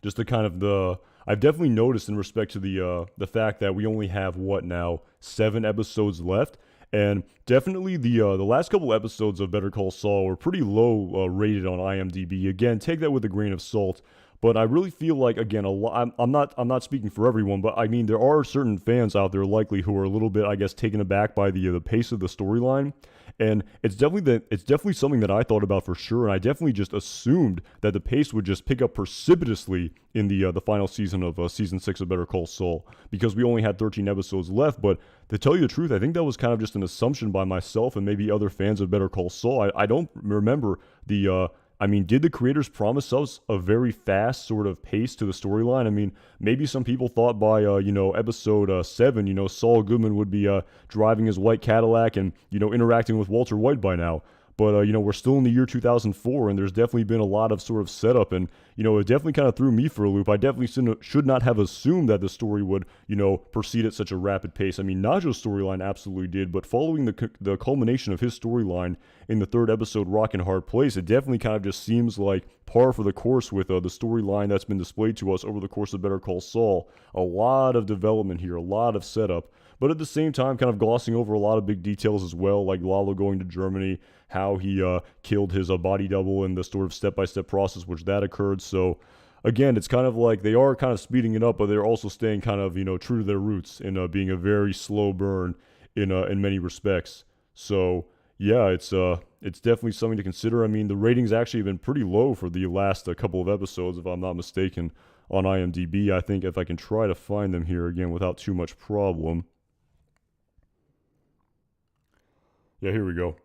just the kind of the I've definitely noticed in respect to the fact that we only have what now 7 episodes left, and definitely the last couple episodes of Better Call Saul were pretty low rated on IMDb. Again, take that with a grain of salt. But I really feel like, again, a lot. I'm not speaking for everyone, but I mean there are certain fans out there likely who are a little bit, I guess, taken aback by the pace of the storyline. And it's definitely something that I thought about for sure, and I definitely just assumed that the pace would just pick up precipitously in the final season of season 6 of Better Call Saul, because we only had 13 episodes left. But to tell you the truth, I think that was kind of just an assumption by myself and maybe other fans of Better Call Saul. I don't remember I mean, did the creators promise us a very fast sort of pace to the storyline? I mean, maybe some people thought by episode 7, Saul Goodman would be driving his white Cadillac and interacting with Walter White by now. But we're still in the year 2004, and there's definitely been a lot of sort of setup, and it definitely kind of threw me for a loop. I definitely should not have assumed that the story would proceed at such a rapid pace. I mean, Najo's storyline absolutely did, but following the culmination of his storyline in the 3rd episode, Rock and Hard Place, it definitely kind of just seems like par for the course with the storyline that's been displayed to us over the course of Better Call Saul. A lot of development here, a lot of setup, but at the same time kind of glossing over a lot of big details as well, like Lalo going to Germany, how he killed his body double, and the sort of step-by-step process which that occurred. So again, it's kind of like they are kind of speeding it up, but they're also staying kind of true to their roots in being a very slow burn in many respects. So yeah, it's definitely something to consider. I mean, the ratings actually have been pretty low for the last couple of episodes, if I'm not mistaken, on IMDb. I think if I can try to find them here again without too much problem. Yeah, here we go.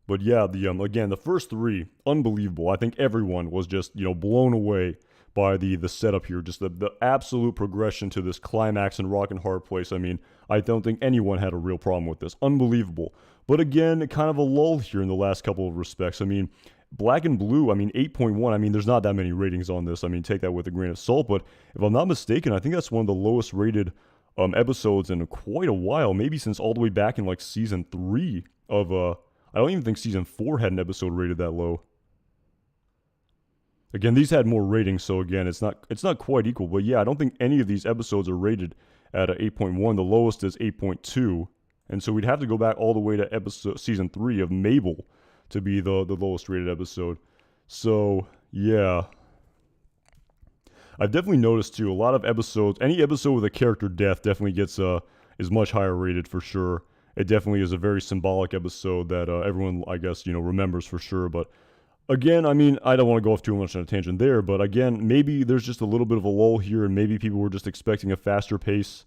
But yeah, the again, the first 3 unbelievable. I think everyone was just blown away by the setup here, just the absolute progression to this climax in Rock and Hard Place. I mean, I don't think anyone had a real problem with this. Unbelievable. But again, kind of a lull here in the last couple of respects. I mean, Black and Blue, I mean, 8.1. I mean, there's not that many ratings on this. I mean, take that with a grain of salt. But if I'm not mistaken, I think that's one of the lowest rated episodes in quite a while, maybe since all the way back in like season 3 of I don't even think season 4 had an episode rated that low. Again, these had more ratings, so again, it's not quite equal. But yeah, I don't think any of these episodes are rated at a 8.1. The lowest is 8.2, and so we'd have to go back all the way to season 3 of Mabel to be the lowest rated episode. So yeah, I've definitely noticed too a lot of episodes. Any episode with a character death definitely gets is much higher rated for sure. It definitely is a very symbolic episode that everyone, I guess, remembers for sure. But again, I mean, I don't want to go off too much on a tangent there, but again, maybe there's just a little bit of a lull here, and maybe people were just expecting a faster pace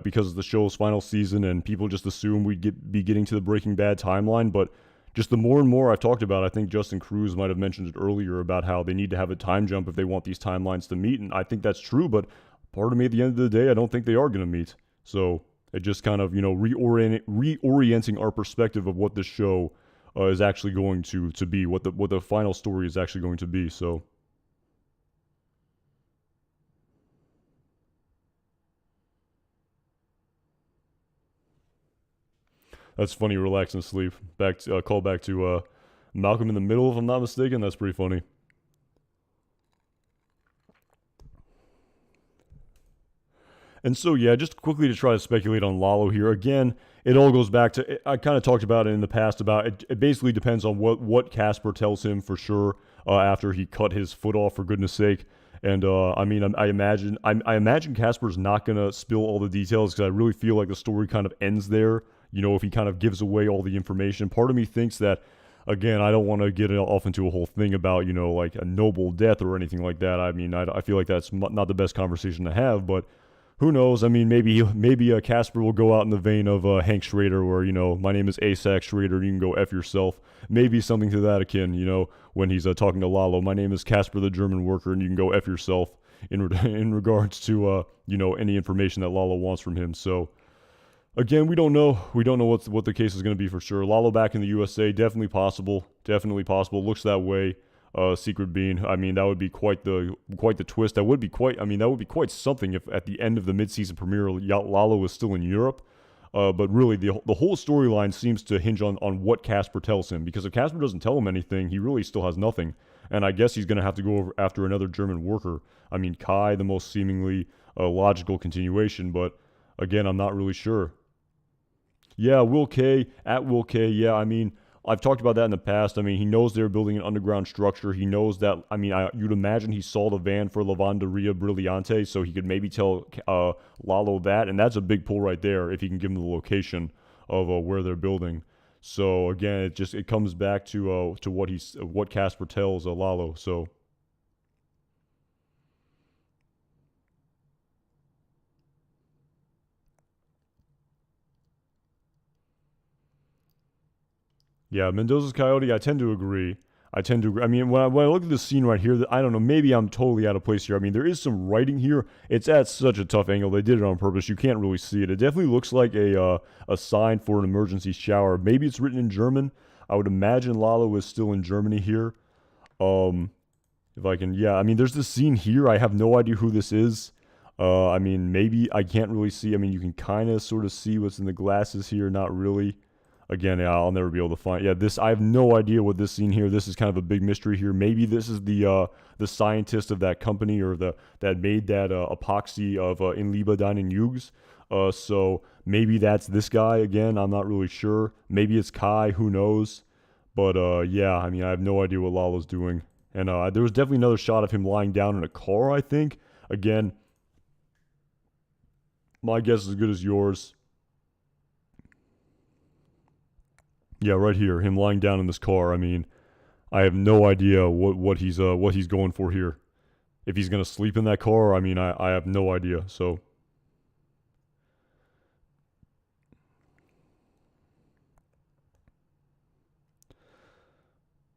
because of the show's final season, and people just assume we'd be getting to the Breaking Bad timeline. But just the more and more I've talked about, I think Justin Cruz might have mentioned it earlier about how they need to have a time jump if they want these timelines to meet, and I think that's true, but part of me at the end of the day, I don't think they are going to meet. So it just kind of, reorienting our perspective of what this show is actually going to be, what the final story is actually going to be. So That's funny. Relax and sleep. Back to, call back to Malcolm in the Middle, if I'm not mistaken. That's pretty funny. And so, yeah, just quickly to try to speculate on Lalo here. Again, it all goes back to, I kind of talked about it in the past about it. It basically depends on what Casper tells him for sure after he cut his foot off, for goodness sake. And I mean, I imagine Casper's not gonna spill all the details because I really feel like the story kind of ends there. You know, if he kind of gives away all the information. Part of me thinks that, again, I don't want to get off into a whole thing about, you know, like a noble death or anything like that. I mean, I feel like that's not the best conversation to have, but who knows? I mean, maybe Casper will go out in the vein of Hank Schrader, where, you know, my name is Asac Schrader, you can go F yourself. Maybe something to that akin, you know, when he's talking to Lalo. My name is Casper the German worker, and you can go F yourself in regards to, you know, any information that Lalo wants from him. So, again, we don't know. We don't know what the case is going to be for sure. Lalo back in the USA, definitely possible. Definitely possible. Looks that way. Secret Bean. I mean, that would be quite the twist. That would be quite. I mean, that would be quite something if at the end of the midseason premiere, Lalo was still in Europe. But really, the whole storyline seems to hinge on what Casper tells him. Because if Casper doesn't tell him anything, he really still has nothing. And I guess he's going to have to go over after another German worker. I mean, Kai, the most seemingly logical continuation. But again, I'm not really sure. Yeah, Will K at Will K. Yeah, I mean, I've talked about that in the past. I mean, he knows they're building an underground structure. He knows that, I mean, you'd imagine he saw the van for Lavanderia Brillante, so he could maybe tell Lalo that, and that's a big pull right there if he can give him the location of where they're building. So again, it comes back to what Casper tells Lalo. So. Yeah, Mendoza's Coyote, I tend to agree. I mean, when I look at this scene right here, I don't know, maybe I'm totally out of place here. I mean, there is some writing here. It's at such a tough angle. They did it on purpose. You can't really see it. It definitely looks like a sign for an emergency shower. Maybe it's written in German. I would imagine Lalo is still in Germany here. Um, if I can, yeah. I mean, there's this scene here. I have no idea who this is. I mean, maybe I can't really see. I mean, you can kind of sort of see what's in the glasses here. Not really. Again, yeah, I'll never be able to find. Yeah, I have no idea what this scene here. This is kind of a big mystery here. Maybe this is the scientist of that company or that made that epoxy of in Liebe deinen Yugs. So maybe that's this guy again. I'm not really sure. Maybe it's Kai. Who knows? But yeah, I mean, I have no idea what Lalo's doing. And there was definitely another shot of him lying down in a car, I think. Again, my guess is as good as yours. Yeah, right here, him lying down in this car. I mean, I have no idea what he's going for here. If he's gonna sleep in that car, I mean, I have no idea. So,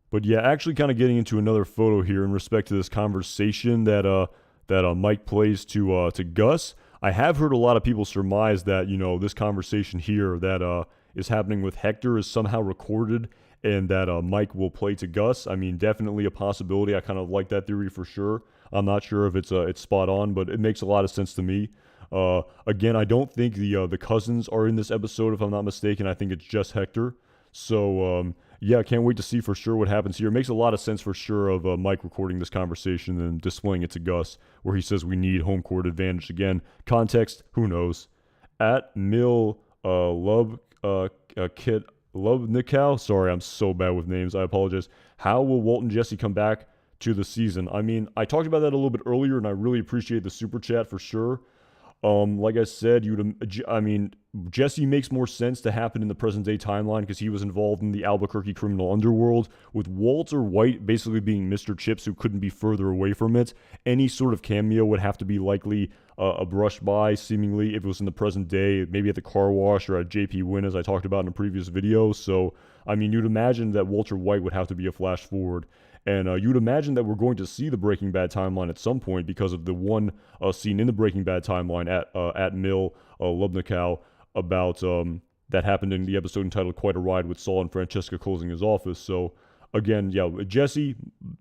but yeah, actually, kind of getting into another photo here in respect to this conversation that Mike plays to Gus. I have heard a lot of people surmise that, you know, this conversation here that is happening with Hector is somehow recorded and that Mike will play to Gus. I mean, definitely a possibility. I kind of like that theory for sure. I'm not sure if it's spot on, but it makes a lot of sense to me. Again, I don't think the cousins are in this episode, if I'm not mistaken. I think it's just Hector. So yeah, I can't wait to see for sure what happens here. It makes a lot of sense for sure of Mike recording this conversation and displaying it to Gus, where he says we need home court advantage again. Context, who knows? At Mill Kit Lubnikow. Sorry, I'm so bad with names. I apologize. How will Walton Jesse come back to the season? I mean, I talked about that a little bit earlier, and I really appreciate the super chat for sure. Like I said, I mean, Jesse makes more sense to happen in the present day timeline because he was involved in the Albuquerque criminal underworld. With Walter White basically being Mr. Chips, who couldn't be further away from it, any sort of cameo would have to be likely a brush by, seemingly, if it was in the present day, maybe at the car wash or at JP Wynn, as I talked about in a previous video. So, I mean, you'd imagine that Walter White would have to be a flash forward. And you'd imagine that we're going to see the Breaking Bad timeline at some point because of the one scene in the Breaking Bad timeline at Mill Lubnikow about that happened in the episode entitled "Quite a Ride" with Saul and Francesca closing his office. So again, yeah, Jesse,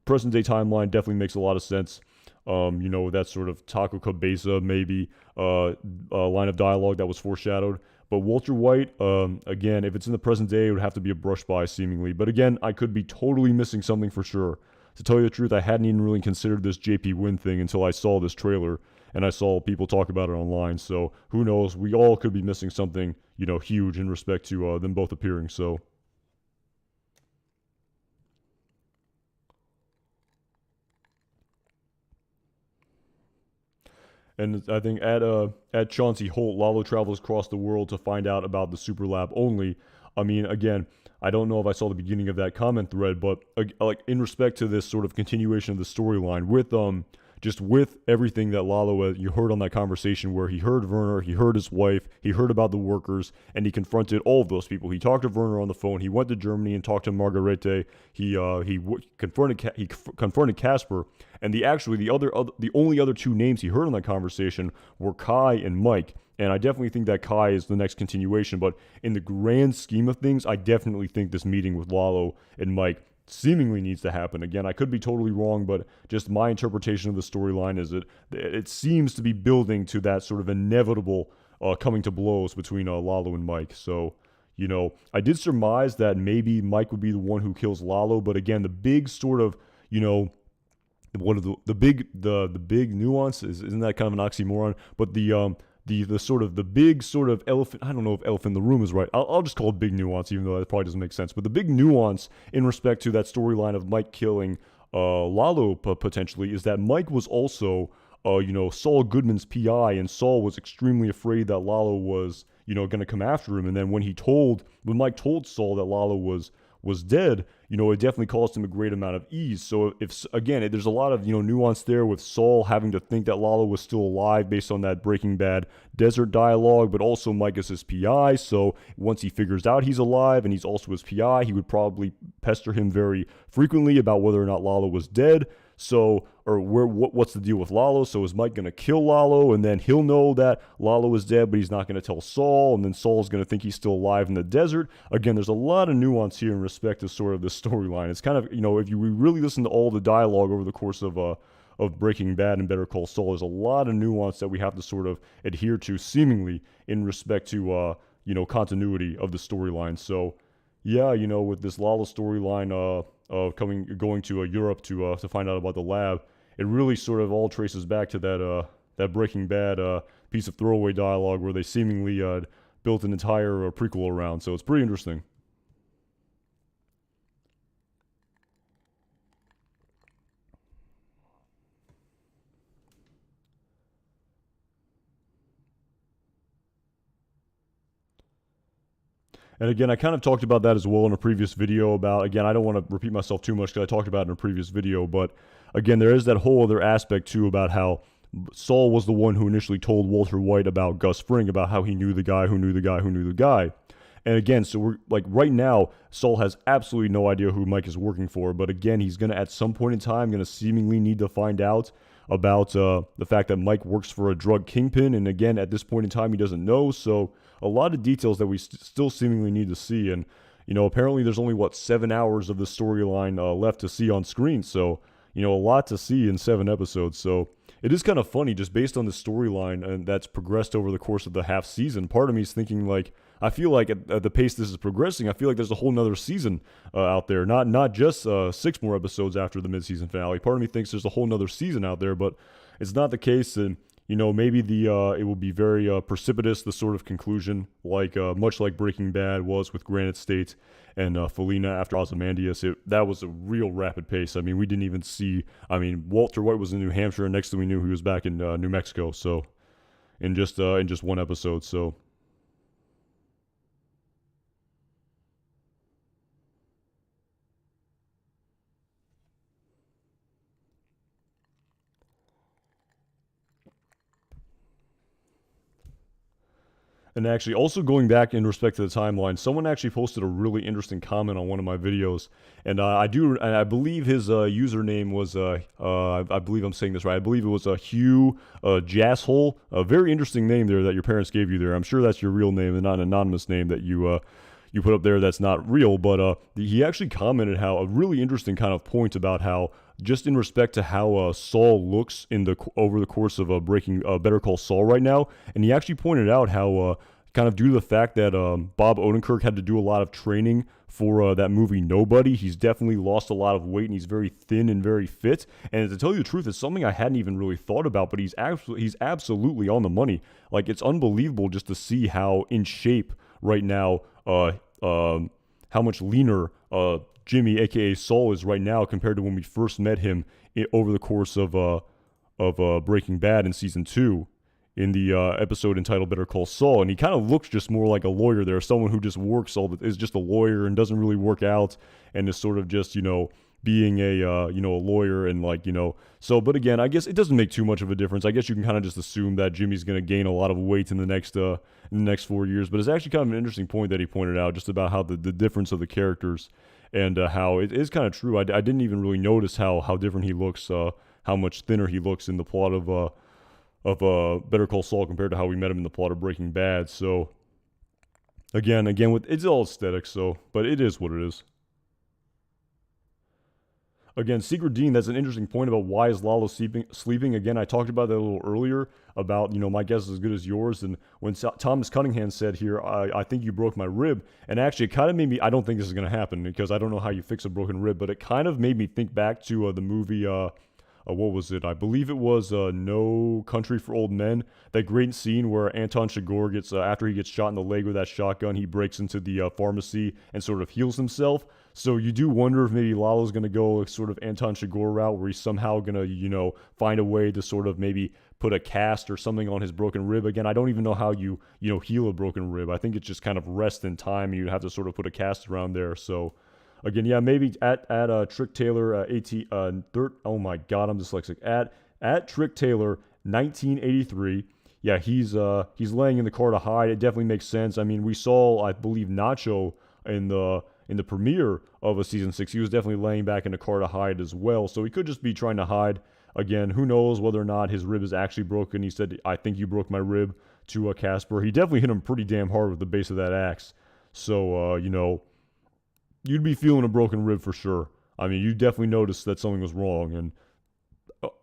present day timeline definitely makes a lot of sense. You know, that sort of Taco Cabeza maybe line of dialogue that was foreshadowed. But Walter White, again, if it's in the present day, it would have to be a brush by seemingly. But again, I could be totally missing something for sure. To tell you the truth, I hadn't even really considered this JP Wynn thing until I saw this trailer and I saw people talk about it online. So who knows? We all could be missing something, huge in respect to them both appearing. So. And I think at Chauncey Holt, Lalo travels across the world to find out about the Super Lab only. I mean, again, I don't know if I saw the beginning of that comment thread, but like in respect to this sort of continuation of the storyline with just with everything that Lalo you heard on that conversation where he heard Werner, he heard his wife, he heard about the workers, and he confronted all of those people. He talked to Werner on the phone. He went to Germany and talked to Margarete. Confronted Casper, and the only other two names he heard in that conversation were Kai and Mike. And I definitely think that Kai is the next continuation. But in the grand scheme of things, I definitely think this meeting with Lalo and Mike seemingly needs to happen. Again, I could be totally wrong, but just my interpretation of the storyline is that it seems to be building to that sort of inevitable coming to blows between Lalo and Mike. So, I did surmise that maybe Mike would be the one who kills Lalo, but again, the big sort of, one of the big nuance isn't that kind of an oxymoron? But the sort of the big sort of elephant, I don't know if elephant in the room is right. I'll just call it big nuance, even though that probably doesn't make sense. But the big nuance in respect to that storyline of Mike killing Lalo potentially is that Mike was also, Saul Goodman's PI, and Saul was extremely afraid that Lalo was, going to come after him. And then when Mike told Saul that Lalo was dead, it definitely caused him a great amount of ease. So if again, there's a lot of nuance there with Saul having to think that Lalo was still alive based on that Breaking Bad desert dialogue, but also Mike is his PI. So once he figures out he's alive and he's also his PI, he would probably pester him very frequently about whether or not Lalo was dead. So, or what's the deal with Lalo? So is Mike going to kill Lalo, and then he'll know that Lalo is dead, but he's not going to tell Saul, and then Saul's going to think he's still alive in the desert? Again, there's a lot of nuance here in respect to sort of this storyline. It's kind of, if you really listen to all the dialogue over the course of Breaking Bad and Better Call Saul, there's a lot of nuance that we have to sort of adhere to, seemingly in respect to continuity of the storyline. So yeah, with this Lalo storyline going to Europe to find out about the lab, it really sort of all traces back to that Breaking Bad piece of throwaway dialogue where they seemingly built an entire prequel around. So it's pretty interesting. And again, I kind of talked about that as well in a previous video again, I don't want to repeat myself too much because I talked about it in a previous video, but again, there is that whole other aspect too about how Saul was the one who initially told Walter White about Gus Fring, about how he knew the guy who knew the guy who knew the guy. And again, so we're like right now, Saul has absolutely no idea who Mike is working for, but again, he's going to at some point in time going to seemingly need to find out about the fact that Mike works for a drug kingpin, and again, at this point in time, he doesn't know. So a lot of details that we still seemingly need to see, and apparently there's only 7 hours of the storyline left to see on screen. So a lot to see in 7 episodes. So it is kind of funny, just based on the storyline and that's progressed over the course of the half season. Part of me is thinking I feel like at the pace this is progressing, I feel like there's a whole nother season out there. Not just 6 more episodes after the midseason finale. Part of me thinks there's a whole nother season out there, but it's not the case. And maybe it will be very precipitous, the sort of conclusion, much like Breaking Bad was with Granite State and Felina after Ozymandias. That was a real rapid pace. I mean, we didn't even see. I mean, Walter White was in New Hampshire, and next thing we knew, he was back in New Mexico. So, in just 1 episode. So. And actually, also going back in respect to the timeline, someone actually posted a really interesting comment on one of my videos, and I believe his username was I believe I'm saying this right. I believe it was Hugh Jasshole. A very interesting name there that your parents gave you there. I'm sure that's your real name and not an anonymous name that you put up there that's not real. But he actually commented how a really interesting kind of point about how, just in respect to how Saul looks over the course of Better Call Saul right now, and he actually pointed out how kind of due to the fact that Bob Odenkirk had to do a lot of training for that movie Nobody. He's definitely lost a lot of weight, and he's very thin and very fit. And to tell you the truth, it's something I hadn't even really thought about, but he's absolutely on the money. Like, it's unbelievable just to see how in shape right now, how much leaner Jimmy, aka Saul, is right now compared to when we first met him over the course of Breaking Bad in season 2 in the episode entitled Better Call Saul. And he kind of looks just more like a lawyer there, someone who just is just a lawyer and doesn't really work out and is sort of just, being a lawyer and so. But again, I guess it doesn't make too much of a difference. I guess you can kind of just assume that Jimmy's going to gain a lot of weight in the next 4 years. But it's actually kind of an interesting point that he pointed out, just about how the difference of the characters, and how it is kind of true. I didn't even really notice how different he looks, how much thinner he looks in the plot of Better Call Saul compared to how we met him in the plot of Breaking Bad. So again, with it's all aesthetics. So, but it is what it is. Again, Secret Dean, that's an interesting point about why is Lalo sleeping. Again, I talked about that a little earlier about, my guess is as good as yours. And when Thomas Cunningham said here, I think you broke my rib. And actually, it kind of made me, I don't think this is going to happen because I don't know how you fix a broken rib, but it kind of made me think back to the movie, what was it? I believe it was No Country for Old Men. That great scene where Anton Chigurh gets, after he gets shot in the leg with that shotgun, he breaks into the pharmacy and sort of heals himself. So you do wonder if maybe Lalo's going to go a sort of Anton Chigurh route where he's somehow going to, find a way to sort of maybe put a cast or something on his broken rib. Again, I don't even know how you heal a broken rib. I think it's just kind of rest in time, and you'd have to sort of put a cast around there. So again, yeah, maybe at Trick Taylor oh my God, I'm dyslexic. At Trick Taylor 1983. Yeah, he's laying in the car to hide. It definitely makes sense. I mean, we saw, I believe, Nacho in the premiere of a season 6. He was definitely laying back in the car to hide as well. So he could just be trying to hide. Again, who knows whether or not his rib is actually broken. He said, "I think you broke my rib," to Casper. He definitely hit him pretty damn hard with the base of that axe. So you'd be feeling a broken rib for sure. I mean, you definitely noticed that something was wrong, and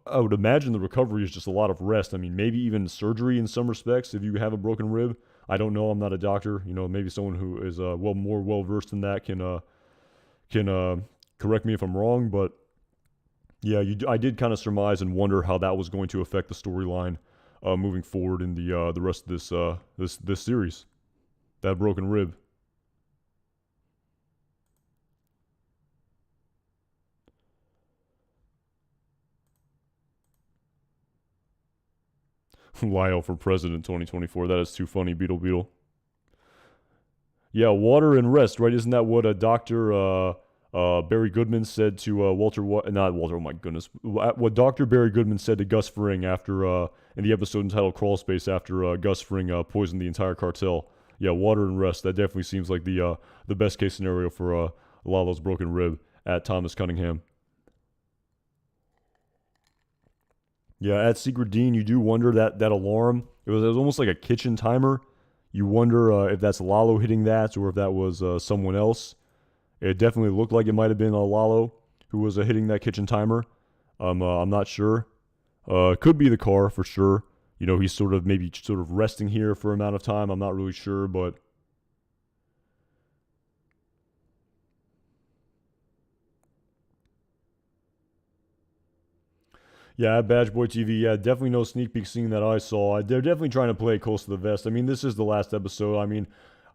I would imagine the recovery is just a lot of rest. I mean, maybe even surgery in some respects if you have a broken rib. I don't know. I'm not a doctor. Maybe someone who is more well versed in that can correct me if I'm wrong. But yeah, I did kind of surmise and wonder how that was going to affect the storyline moving forward in the rest of this series. That broken rib. Lyle for president 2024. That is too funny, Beetle. Yeah, water and rest, right? Isn't that what Dr. Barry Goodman said to not Walter, oh my goodness. What Dr. Barry Goodman said to Gus Fring after, in the episode entitled Crawl Space, after Gus Fring poisoned the entire cartel. Yeah, water and rest. That definitely seems like the best case scenario for Lalo's broken rib at Thomas Cunningham. Yeah, at Secret Dean, you do wonder that alarm. It was almost like a kitchen timer. You wonder if that's Lalo hitting that or if that was someone else. It definitely looked like it might have been Lalo who was hitting that kitchen timer. I'm not sure. Could be the car for sure. He's sort of resting here for an amount of time. I'm not really sure, but yeah, at Badge Boy TV, yeah, definitely no sneak peek scene that I saw. They're definitely trying to play it close to the vest. I mean, this is the last episode. I mean,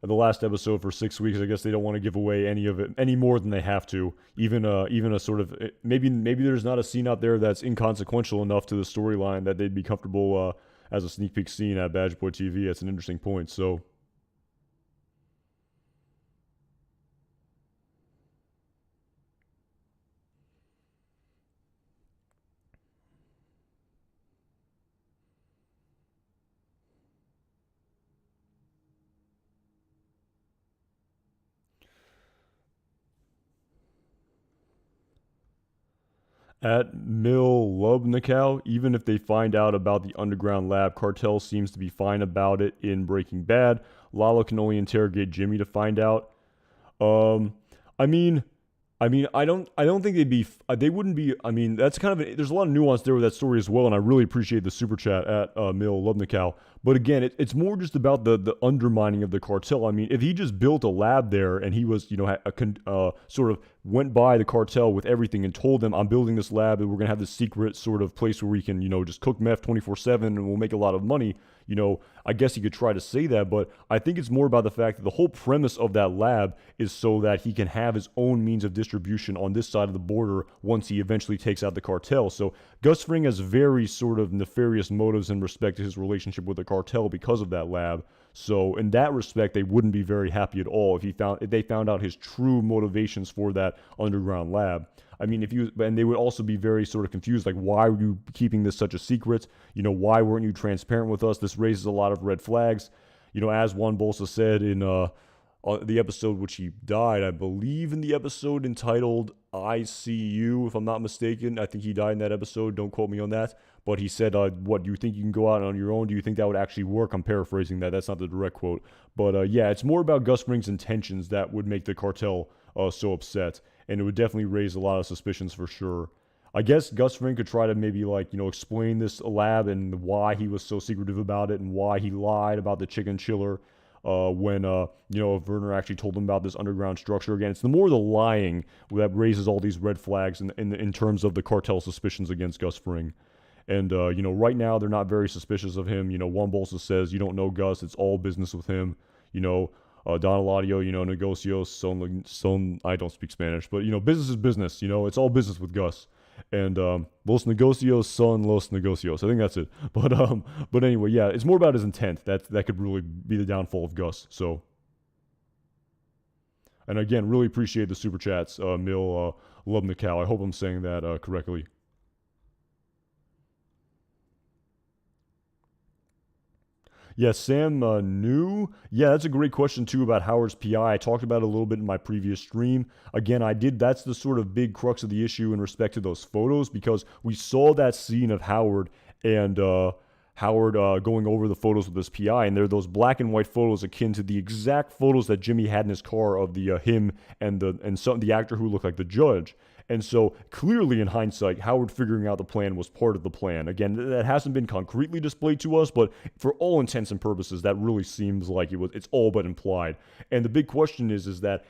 the last episode for 6 weeks. I guess they don't want to give away any of it any more than they have to. Even a sort of maybe there's not a scene out there that's inconsequential enough to the storyline that they'd be comfortable as a sneak peek scene at Badge Boy TV. That's an interesting point. So. At Mil Lubnikow, even if they find out about the underground lab, Cartel seems to be fine about it in Breaking Bad. Lalo can only interrogate Jimmy to find out. I mean, I don't think they wouldn't be. I mean, that's kind of there's a lot of nuance there with that story as well, and I really appreciate the super chat at Mill Lubnikow. But again, it's more just about the undermining of the cartel. I mean, if he just built a lab there and he was, sort of went by the cartel with everything and told them, I'm building this lab and we're gonna have this secret sort of place where we can, just cook meth 24/7 and we'll make a lot of money. I guess he could try to say that, but I think it's more about the fact that the whole premise of that lab is so that he can have his own means of distribution on this side of the border once he eventually takes out the cartel. So Gus Fring has very sort of nefarious motives in respect to his relationship with the cartel because of that lab. So in that respect, they wouldn't be very happy at all if they found out his true motivations for that underground lab. I mean, and they would also be very sort of confused, like, why are you keeping this such a secret? Why weren't you transparent with us? This raises a lot of red flags. As Juan Bolsa said in the episode which he died, I believe in the episode entitled "I See You," if I'm not mistaken. I think he died in that episode. Don't quote me on that. But he said, "What do you think you can go out on your own? Do you think that would actually work?" I'm paraphrasing that. That's not the direct quote. But yeah, it's more about Gus Fring's intentions that would make the cartel so upset, and it would definitely raise a lot of suspicions for sure. I guess Gus Fring could try to maybe explain this lab and why he was so secretive about it and why he lied about the chicken chiller when Werner actually told him about this underground structure. Again, it's the more the lying that raises all these red flags in terms of the cartel suspicions against Gus Fring. And right now they're not very suspicious of him. Juan Bolsa says you don't know Gus; it's all business with him. Don Eladio, negocios son. I don't speak Spanish, but business is business. It's all business with Gus. And los negocios son los negocios. I think that's it. But anyway, yeah, it's more about his intent. That could really be the downfall of Gus. So, and again, really appreciate the super chats, Mill Lubnikow. I hope I'm saying that correctly. Yeah, Sam New. Yeah, that's a great question too about Howard's PI. I talked about it a little bit in my previous stream. Again, I did. That's the sort of big crux of the issue in respect to those photos because we saw that scene of Howard and Howard going over the photos with his PI, and they're those black and white photos akin to the exact photos that Jimmy had in his car of the him and the actor who looked like the judge. And so clearly in hindsight, Howard figuring out the plan was part of the plan. Again, that hasn't been concretely displayed to us, but for all intents and purposes, that really seems like it's all but implied. And the big question is that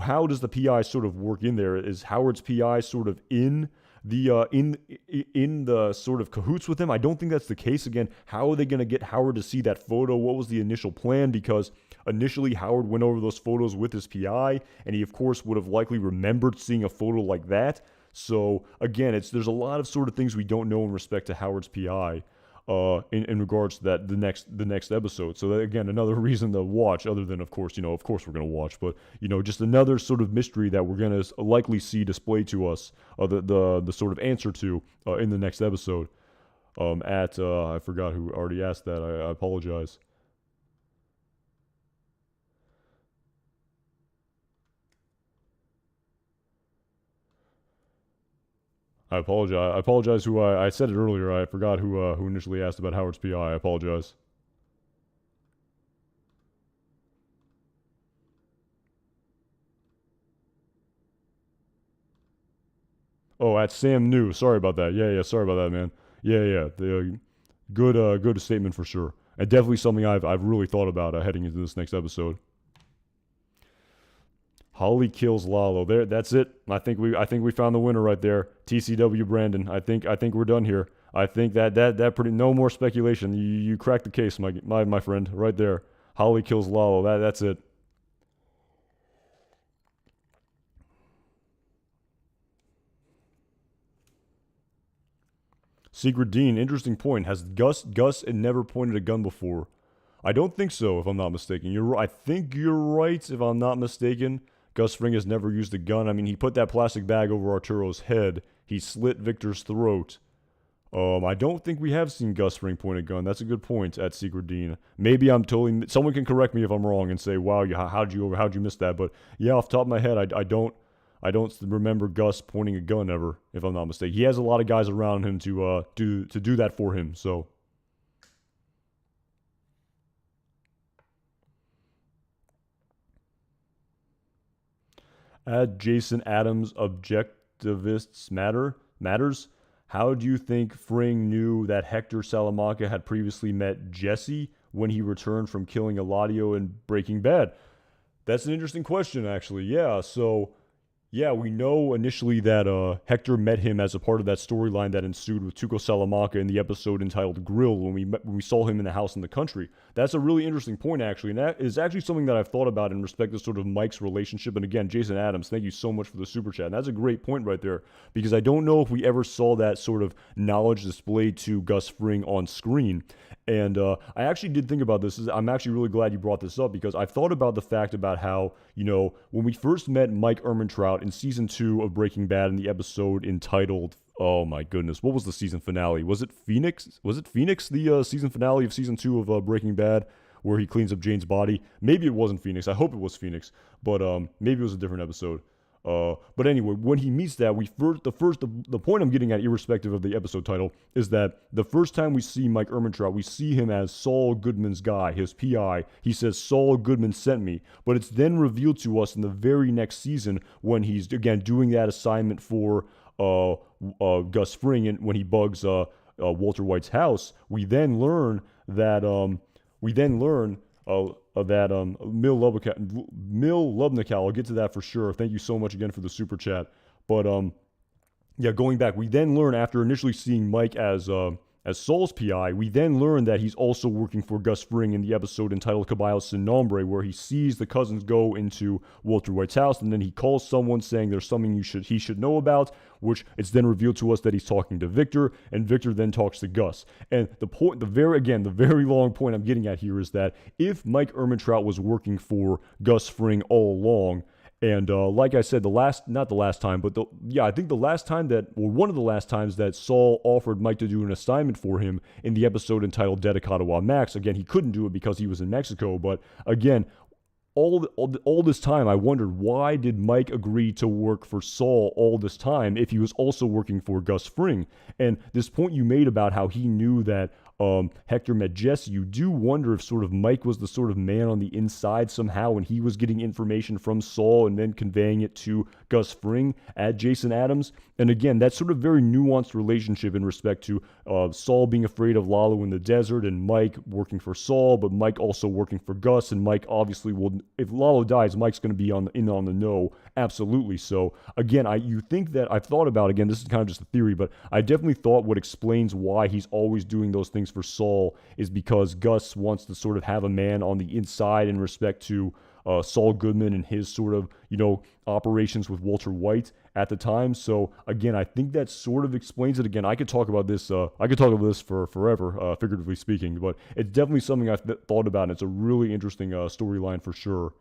how does the PI sort of work in there? Is Howard's PI sort of in the sort of cahoots with him? I don't think that's the case. Again, how are they going to get Howard to see that photo? What was the initial plan? Because initially Howard went over those photos with his PI, and he of course would have likely remembered seeing a photo like that. So again, there's a lot of sort of things we don't know in respect to Howard's PI. In regards to that, the next episode. So that, again, another reason to watch, other than of course we're gonna watch, but just another sort of mystery that we're gonna likely see displayed to us, the sort of answer to in the next episode. I forgot who already asked that. I apologize. I apologize. I apologize. I said it earlier. I forgot who initially asked about Howard's PI. I apologize. Oh, at Sam New. Sorry about that. Yeah, yeah. Sorry about that, man. Yeah, yeah. Good statement for sure. And definitely something I've really thought about heading into this next episode. Holly kills Lalo. There, that's it. I think we found the winner right there. TCW Brandon. I think we're done here. I think that pretty no more speculation. You cracked the case, my friend, right there. Holly kills Lalo. That's it. Secret Dean, interesting point. Has Gus never pointed a gun before? I don't think so, if I'm not mistaken. I think you're right, if I'm not mistaken. Gus Fring has never used a gun. I mean, he put that plastic bag over Arturo's head. He slit Victor's throat. I don't think we have seen Gus Fring point a gun. That's a good point at Secret Dean. Maybe I'm totally. Someone can correct me if I'm wrong and say, "Wow, how'd you miss that?" But yeah, off the top of my head, I don't remember Gus pointing a gun ever, if I'm not mistaken. He has a lot of guys around him to do that for him. So At Jason Adams, objectivists matters. How do you think Fring knew that Hector Salamanca had previously met Jesse when he returned from killing Eladio in Breaking Bad? That's an interesting question, actually. Yeah, so yeah, we know initially that Hector met him as a part of that storyline that ensued with Tuco Salamanca in the episode entitled Grill when we saw him in the house in the country. That's a really interesting point, actually, and that is actually something that I've thought about in respect to sort of Mike's relationship. And again, Jason Adams, thank you so much for the super chat. And that's a great point right there, because I don't know if we ever saw that sort of knowledge displayed to Gus Fring on screen. And I actually did think about this. I'm actually really glad you brought this up, because I've thought about the fact about how, when we first met Mike Ehrmantraut in season 2 of Breaking Bad in the episode entitled, oh my goodness, what was the season finale? Was it Phoenix? Was it Phoenix, the season finale of season 2 of Breaking Bad, where he cleans up Jane's body? Maybe it wasn't Phoenix. I hope it was Phoenix, but maybe it was a different episode. But anyway, when he meets that, the point I'm getting at, irrespective of the episode title, is that the first time we see Mike Ehrmantraut, we see him as Saul Goodman's guy, his PI. He says, Saul Goodman sent me. But it's then revealed to us in the very next season when he's, again, doing that assignment for Gus Fring, and when he bugs Walter White's house, we then learn that, Mil Lubnical, I'll get to that for sure. Thank you so much again for the super chat. But yeah, going back, we then learn, after initially seeing Mike as Saul's PI, we then learn that he's also working for Gus Fring in the episode entitled Caballo Sin Nombre, where he sees the cousins go into Walter White's house, and then he calls someone saying there's something he should know about, which it's then revealed to us that he's talking to Victor, and Victor then talks to Gus. And the very long point I'm getting at here is that if Mike Ehrmantraut was working for Gus Fring all along, and like I said, I think the last time one of the last times that Saul offered Mike to do an assignment for him in the episode entitled Dedicado a Max. Again, he couldn't do it because he was in Mexico, but again, all this time, I wondered, why did Mike agree to work for Saul all this time if he was also working for Gus Fring? And this point you made about how he knew that Hector met Jesse, you do wonder if sort of Mike was the sort of man on the inside somehow, and he was getting information from Saul and then conveying it to Gus Fring at Jason Adams. And again, that sort of very nuanced relationship in respect to Saul being afraid of Lalo in the desert, and Mike working for Saul, but Mike also working for Gus, and Mike obviously will, if Lalo dies, Mike's going to be on the know, absolutely. So again, you think that I've thought about, again, this is kind of just a theory, but I definitely thought what explains why he's always doing those things for Saul is because Gus wants to sort of have a man on the inside in respect to Saul Goodman and his sort of, operations with Walter White at the time. So again, I think that sort of explains it. Again, I could talk about this for forever, figuratively speaking, but it's definitely something I've thought about, and it's a really interesting storyline for sure.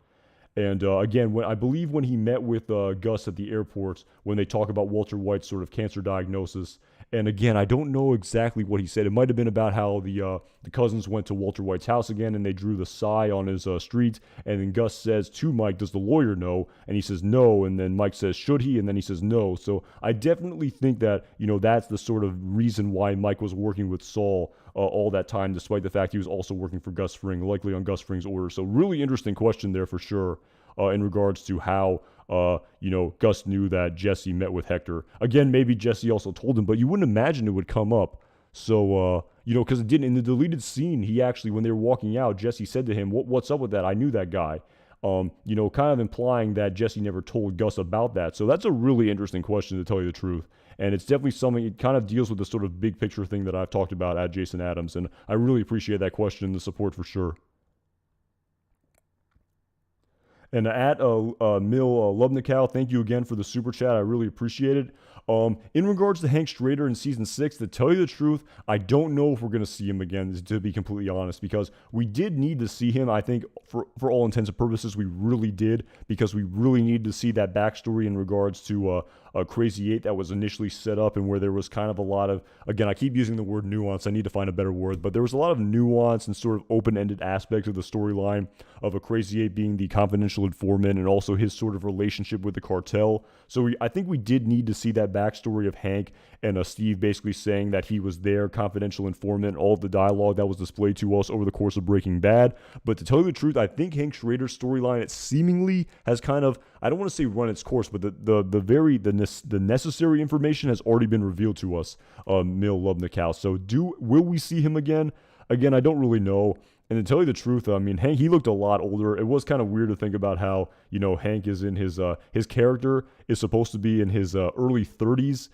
And again, when he met with Gus at the airport, when they talk about Walter White's sort of cancer diagnosis, and again, I don't know exactly what he said. It might have been about how the cousins went to Walter White's house again, and they drew the sigh on his street. And then Gus says to Mike, "Does the lawyer know?" And he says no. And then Mike says, "Should he?" And then he says no. So I definitely think that that's the sort of reason why Mike was working with Saul all that time, despite the fact he was also working for Gus Fring, likely on Gus Fring's order. So really interesting question there for sure. In regards to how, Gus knew that Jesse met with Hector. Again, maybe Jesse also told him, but you wouldn't imagine it would come up. So, because it didn't. In the deleted scene, he actually, when they were walking out, Jesse said to him, what's up with that? I knew that guy. Kind of implying that Jesse never told Gus about that. So that's a really interesting question, to tell you the truth. And it's definitely something, it kind of deals with the sort of big picture thing that I've talked about at Jason Adams. And I really appreciate that question and the support for sure. And at Mil Lubnical, thank you again for the super chat. I really appreciate it. In regards to Hank Schrader in season 6, to tell you the truth, I don't know if we're going to see him again, to be completely honest, because we did need to see him. I think for all intents and purposes, we really did, because we really needed to see that backstory in regards to Crazy 8 that was initially set up, and where there was kind of a lot of, again, I keep using the word nuance. I need to find a better word, but there was a lot of nuance and sort of open-ended aspects of the storyline of a Crazy 8 being the confidential informant, and also his sort of relationship with the cartel. So I think we did need to see that backstory of Hank and Steve basically saying that he was their confidential informant, all of the dialogue that was displayed to us over the course of Breaking Bad. But to tell you the truth, I think Hank Schrader's storyline, it seemingly has kind of, I don't want to say run its course, but the necessary information has already been revealed to us. Mil Lubnikow. So will we see him again? Again, I don't really know. And to tell you the truth, I mean, Hank, he looked a lot older. It was kind of weird to think about how, Hank is in his character is supposed to be in his early 30s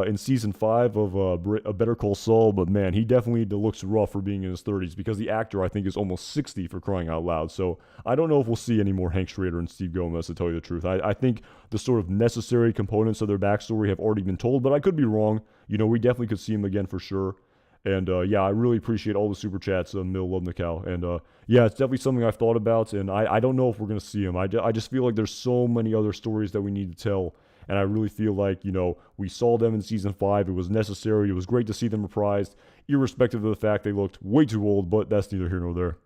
in season 5 of A Better Call Saul. But man, he definitely looks rough for being in his 30s because the actor, I think, is almost 60 for crying out loud. So I don't know if we'll see any more Hank Schrader and Steve Gomez, to tell you the truth. I think the sort of necessary components of their backstory have already been told, but I could be wrong. We definitely could see him again for sure. And yeah, I really appreciate all the super chats on Mil Lubnikow. And yeah, it's definitely something I've thought about. And I don't know if we're going to see him. I just feel like there's so many other stories that we need to tell. And I really feel like, we saw them in season 5. It was necessary. It was great to see them reprised, irrespective of the fact they looked way too old. But that's neither here nor there.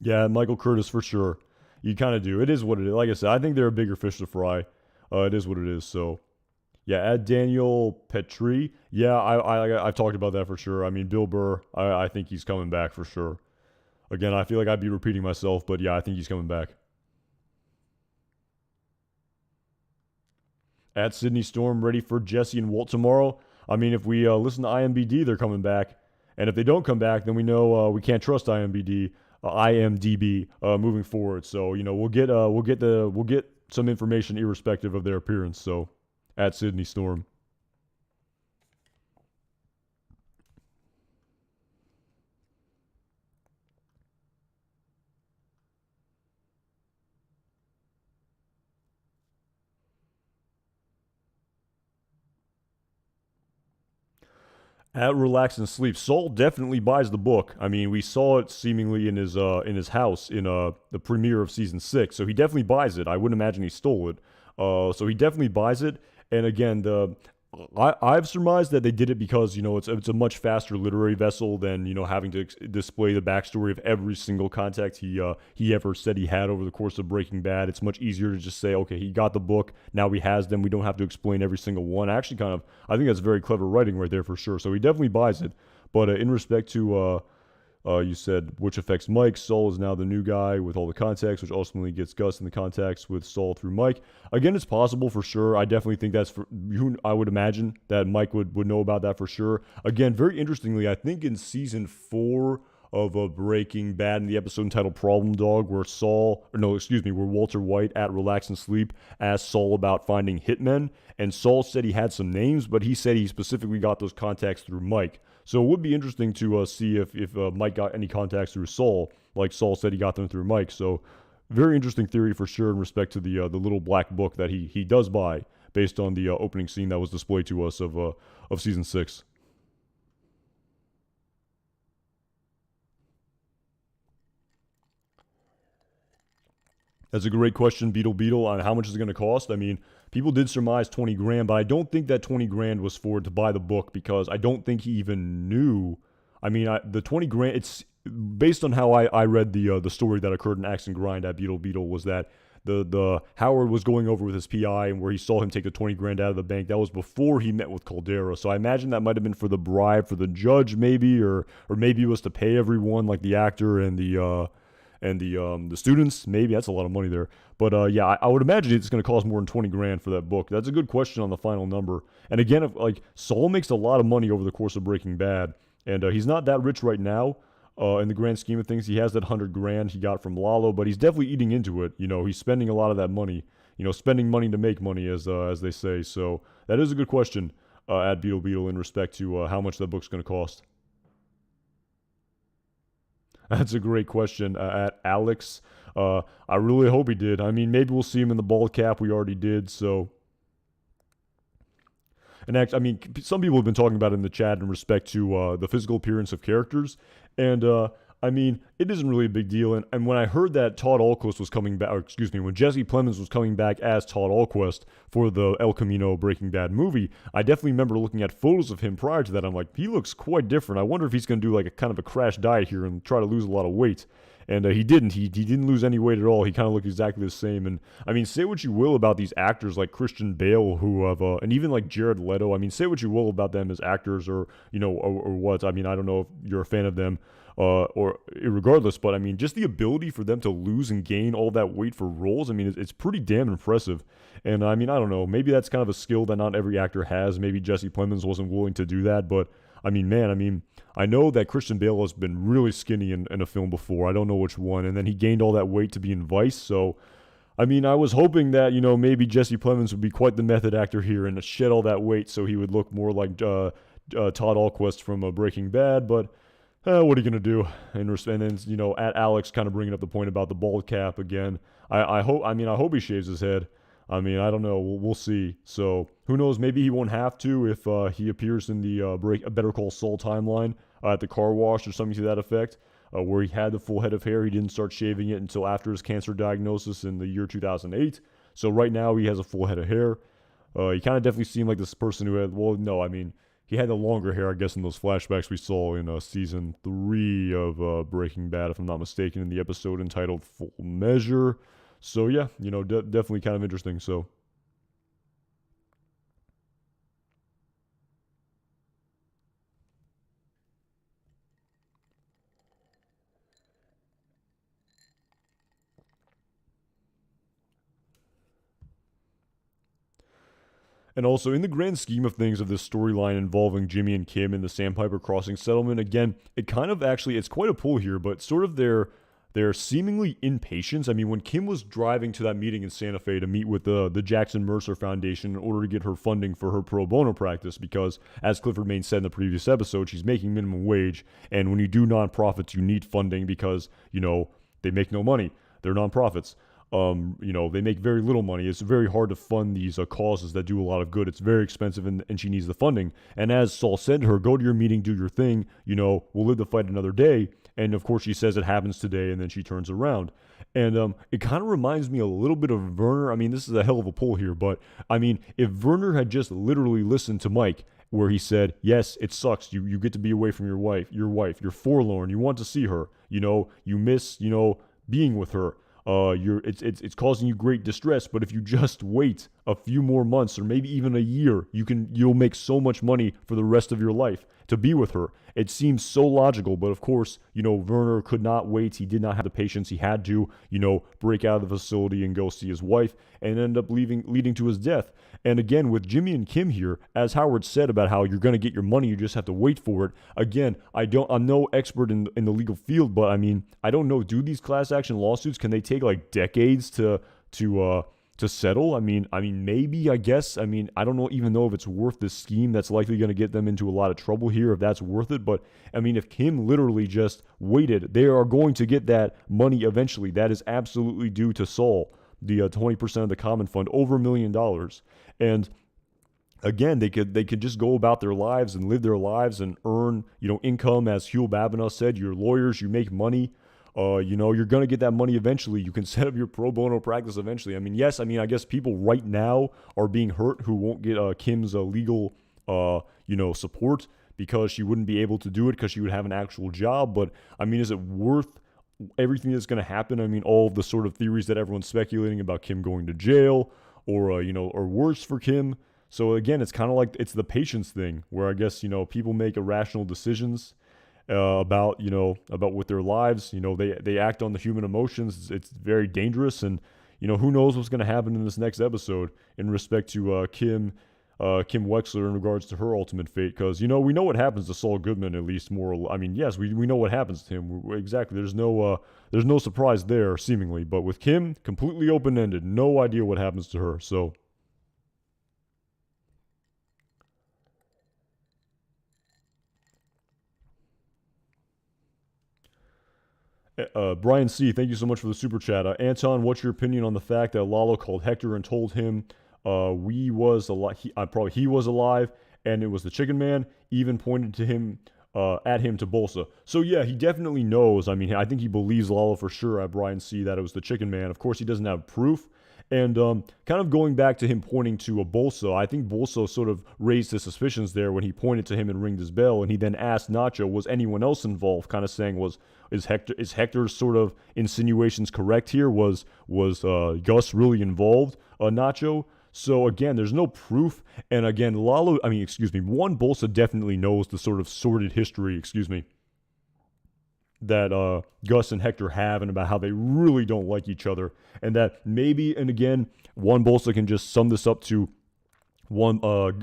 Yeah, Michael Curtis for sure. You kind of do. It is what it is. Like I said, I think they're a bigger fish to fry. It is what it is. So yeah, add Daniel Petrie. Yeah, I've talked about that for sure. I mean, Bill Burr. I think he's coming back for sure. Again, I feel like I'd be repeating myself, but yeah, I think he's coming back. Add Sydney Storm ready for Jesse and Walt tomorrow. I mean, if we listen to IMBD, they're coming back. And if they don't come back, then we know we can't trust IMDb moving forward. So we'll get some information irrespective of their appearance. So at Sydney Storm. At Relax and Sleep, Saul definitely buys the book. I mean, we saw it seemingly in his house in the premiere of season 6, so he definitely buys it. I wouldn't imagine he stole it. So he definitely buys it. And again, I've surmised that they did it because it's a much faster literary vessel than having to display the backstory of every single contact he ever said he had over the course of Breaking Bad. It's much easier to just say, okay, he got the book, now he has them. We don't have to explain every single one. Actually, I think that's very clever writing right there for sure. So he definitely buys it. But in respect to you said which affects Mike. Saul is now the new guy with all the contacts, which ultimately gets Gus in the contacts with Saul through Mike. Again, it's possible for sure. I definitely think that's for you. I would imagine that Mike would know about that for sure. Again, very interestingly, I think in season 4 of Breaking Bad, in the episode entitled Problem Dog, where where Walter White at Relax and Sleep asked Saul about finding hitmen, and Saul said he had some names, but he said he specifically got those contacts through Mike. So it would be interesting to see if Mike got any contacts through Saul, like Saul said he got them through Mike. So very interesting theory for sure in respect to the little black book that he does buy based on the opening scene that was displayed to us of season 6. That's a great question, Beetle, on how much is it going to cost. I mean, people did surmise 20 grand, but I don't think that 20 grand was for to buy the book because I don't think he even knew. I mean, the 20 grand, it's based on how I read the story that occurred in Axe and Grind at Beetle was that the Howard was going over with his PI and where he saw him take the 20 grand out of the bank. That was before he met with Caldera. So I imagine that might have been for the bribe for the judge maybe, or maybe it was to pay everyone like the actor and the students. Maybe that's a lot of money there. But yeah, I would imagine it's going to cost more than 20 grand for that book. That's a good question on the final number. And again, if like Saul makes a lot of money over the course of Breaking Bad, and he's not that rich right now. In the grand scheme of things, he has that 100 grand he got from Lalo, but he's definitely eating into it. He's spending a lot of that money. Spending money to make money, as they say. So that is a good question at Beetle in respect to how much that book's going to cost. That's a great question at Alex. I really hope he did. I mean, maybe we'll see him in the bald cap. We already did. So, and actually, I mean, some people have been talking about it in the chat in respect to the physical appearance of characters, and I mean, it isn't really a big deal. And when I heard that Todd Alquist was coming back, or excuse me, when Jesse Plemons was coming back as Todd Alquist for the El Camino Breaking Bad movie, I definitely remember looking at photos of him prior to that. I'm like, he looks quite different. I wonder if he's going to do like a kind of a crash diet here and try to lose a lot of weight. And he didn't. He didn't lose any weight at all. He kind of looked exactly the same. And I mean, say what you will about these actors like Christian Bale, who have, and even like Jared Leto. I mean, say what you will about them as actors, or or what. I mean, I don't know if you're a fan of them, or regardless. But I mean, just the ability for them to lose and gain all that weight for roles. I mean, it's pretty damn impressive. And I mean, I don't know. Maybe that's kind of a skill that not every actor has. Maybe Jesse Plemons wasn't willing to do that, but I mean, man, I mean, I know that Christian Bale has been really skinny in a film before. I don't know which one. And then he gained all that weight to be in Vice. So, I mean, I was hoping that, maybe Jesse Plemons would be quite the method actor here and shed all that weight so he would look more like Todd Alquist from Breaking Bad. But what are you going to do? And then, at Alex kind of bringing up the point about the bald cap again. I hope he shaves his head. I mean, I don't know. We'll see. So who knows? Maybe he won't have to if he appears in the Better Call Saul timeline at the car wash or something to that effect, where he had the full head of hair. He didn't start shaving it until after his cancer diagnosis in the year 2008. So right now he has a full head of hair. He kind of definitely seemed like this person who had, well, no, I mean, he had the longer hair, I guess, in those flashbacks we saw in season 3 of Breaking Bad, if I'm not mistaken, in the episode entitled Full Measure. So yeah, definitely kind of interesting. So and also, in the grand scheme of things of this storyline involving Jimmy and Kim in the Sandpiper Crossing settlement, again, it kind of actually, it's quite a pull here, but sort of their seemingly impatience. I mean, when Kim was driving to that meeting in Santa Fe to meet with the Jackson Mercer Foundation in order to get her funding for her pro bono practice, because as Clifford Main said in the previous episode, she's making minimum wage, and when you do nonprofits, you need funding because, they make no money. They're nonprofits. They make very little money. It's very hard to fund these causes that do a lot of good. It's very expensive, and she needs the funding. And as Saul said to her, go to your meeting, do your thing. We'll live the fight another day. And of course, she says it happens today, and then she turns around. And it kind of reminds me a little bit of Werner. I mean, this is a hell of a pull here, but I mean, if Werner had just literally listened to Mike, where he said, yes, it sucks. You get to be away from your wife. You're forlorn. You want to see her. You miss, being with her. It's causing you great distress, but if you just wait a few more months or maybe even a year, you'll make so much money for the rest of your life to be with her. It seems so logical, but of course, Werner could not wait. He did not have the patience. He had to, break out of the facility and go see his wife and end up leading to his death. And again, with Jimmy and Kim here, as Howard said about how you're going to get your money, you just have to wait for it. Again, I'm no expert in the legal field, but I mean, I don't know. Do these class action lawsuits, can they take like decades to settle? I mean, maybe, I guess. I mean, I don't know, even know if it's worth this scheme that's likely going to get them into a lot of trouble here, if that's worth it. But I mean, if Kim literally just waited, they are going to get that money eventually. That is absolutely due to Saul, the 20% of the common fund, over $1 million. And again, they could just go about their lives and live their lives and earn, income. As Hugh Babineau said, you're lawyers, you make money. You're going to get that money eventually. You can set up your pro bono practice eventually. I mean, yes, I guess people right now are being hurt who won't get Kim's legal, support because she wouldn't be able to do it because she would have an actual job. But, I mean, is it worth everything that's going to happen? I mean, all of the sort of theories that everyone's speculating about Kim going to jail or, or worse for Kim. So, again, it's kind of like it's the patience thing where I guess, people make irrational decisions about with their lives. They act on the human emotions. It's very dangerous, and who knows what's going to happen in this next episode in respect to Kim Wexler in regards to her ultimate fate, because we know what happens to Saul Goodman, at least more. I mean, yes, we know what happens to him exactly. There's no surprise there seemingly, but with Kim, completely open ended. No idea what happens to her. So. Brian C., thank you so much for the super chat. Anton, what's your opinion on the fact that Lalo called Hector and told him he was alive, and it was the Chicken Man? Even pointed to him at him to Bolsa. So yeah, he definitely knows. I mean, I think he believes Lalo for sure at Brian C that it was the Chicken Man. Of course, he doesn't have proof. And kind of going back to him pointing to a Bolsa, I think Bolsa sort of raised his suspicions there when he pointed to him and ringed his bell, and he then asked Nacho, "Was anyone else involved?" Kind of saying, "Is Hector's sort of insinuations correct here? Was Gus really involved?" Nacho. So again, there's no proof, and again, one Bolsa definitely knows the sort of sordid history, that Gus and Hector have and about how they really don't like each other. And that maybe, and again, one Bolsa can just sum this up to one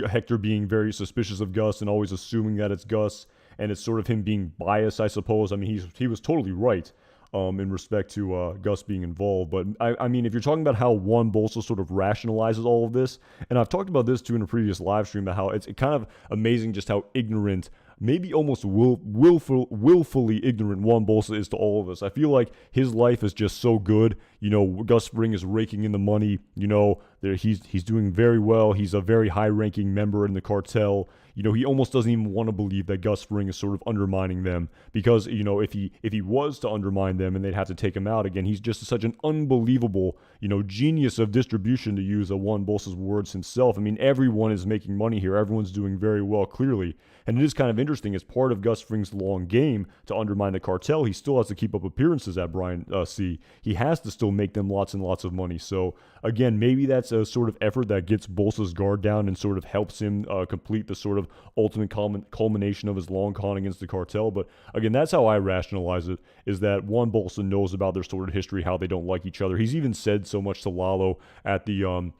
Hector being very suspicious of Gus and always assuming that it's Gus. And it's sort of him being biased, I suppose. I mean, he was totally right in respect to Gus being involved. But I mean, if you're talking about how one Bolsa sort of rationalizes all of this, and I've talked about this too in a previous live stream about how it's kind of amazing just how ignorant, maybe almost willfully ignorant Juan Bolsa is to all of us. I feel like his life is just so good. You know, Gus Fring is raking in the money. You know, he's doing very well. He's a very high-ranking member in the cartel. You know, he almost doesn't even want to believe that Gus Fring is sort of undermining them because, you know, if he was to undermine them and they'd have to take him out again, he's just such an unbelievable, you know, genius of distribution, to use a Juan Bolsa's words himself. I mean, everyone is making money here. Everyone's doing very well, clearly. And it is kind of interesting, as part of Gus Fring's long game to undermine the cartel, he still has to keep up appearances at Brian C. He has to still make them lots and lots of money. So, again, maybe that's a sort of effort that gets Bolsa's guard down and sort of helps him complete the sort of ultimate culmination of his long con against the cartel. But, again, that's how I rationalize it, is that Juan Bolsa knows about their sort of history, how they don't like each other. He's even said so much to Lalo at the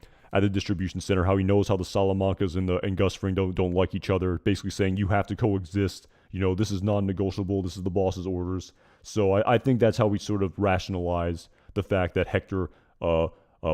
distribution center, how he knows how the Salamancas and Gus Fring don't like each other, basically saying you have to coexist. You know, this is non-negotiable. This is the boss's orders. So I think that's how we sort of rationalize the fact that Hector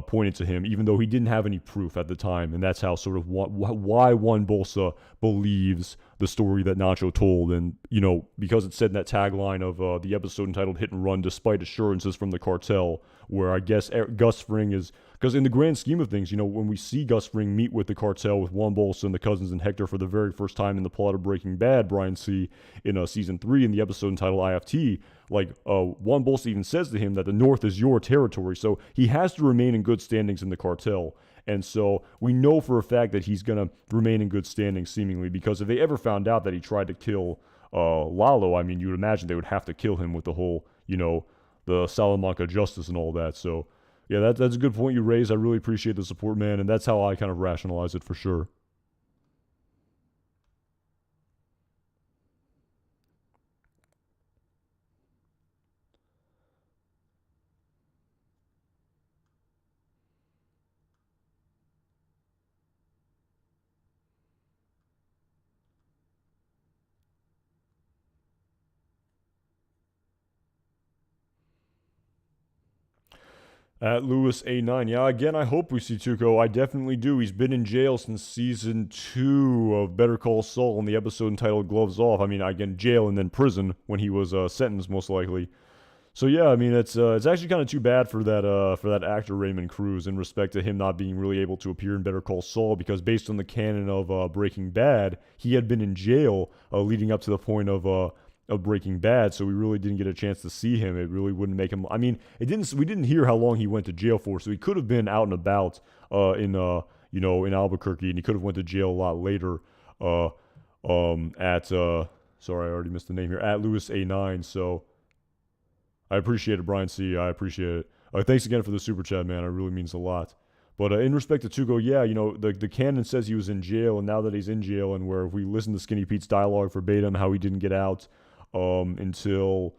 pointed to him, even though he didn't have any proof at the time. And that's how sort of why Juan Bolsa believes the story that Nacho told. And, you know, because it said in that tagline of the episode entitled Hit and Run, despite assurances from the cartel, where I guess Gus Fring is, because in the grand scheme of things, you know, when we see Gus Fring meet with the cartel with Juan Bolsa and the cousins and Hector for the very first time in the plot of Breaking Bad, Brian C., in season 3 in the episode entitled IFT, like Juan Bolsa even says to him that the North is your territory. So he has to remain in good standings in the cartel. And so we know for a fact that he's going to remain in good standing, seemingly, because if they ever found out that he tried to kill Lalo, I mean, you would imagine they would have to kill him with the whole, you know, the Salamanca justice and all that. So, yeah, that's a good point you raised. I really appreciate the support, man, and that's how I kind of rationalize it for sure. At Lewis A9. Yeah, again, I hope we see Tuco. I definitely do. He's been in jail since season 2 of Better Call Saul in the episode entitled Gloves Off. I mean, again, jail and then prison when he was sentenced, most likely. So yeah, I mean, it's actually kind of too bad for that actor Raymond Cruz in respect to him not being really able to appear in Better Call Saul, because based on the canon of Breaking Bad, he had been in jail leading up to the point of Breaking Bad, so we really didn't get a chance to see him. It really wouldn't make him. I mean, it didn't. We didn't hear how long he went to jail for, so he could have been out and about in Albuquerque, and he could have went to jail a lot later. At sorry, I already missed the name here. At Lewis A9. So I appreciate it, Brian C. I appreciate it. Thanks again for the super chat, man. It really means a lot. But in respect to Tuco, yeah, you know, the canon says he was in jail, and now that he's in jail, and where if we listen to Skinny Pete's dialogue verbatim, how he didn't get out until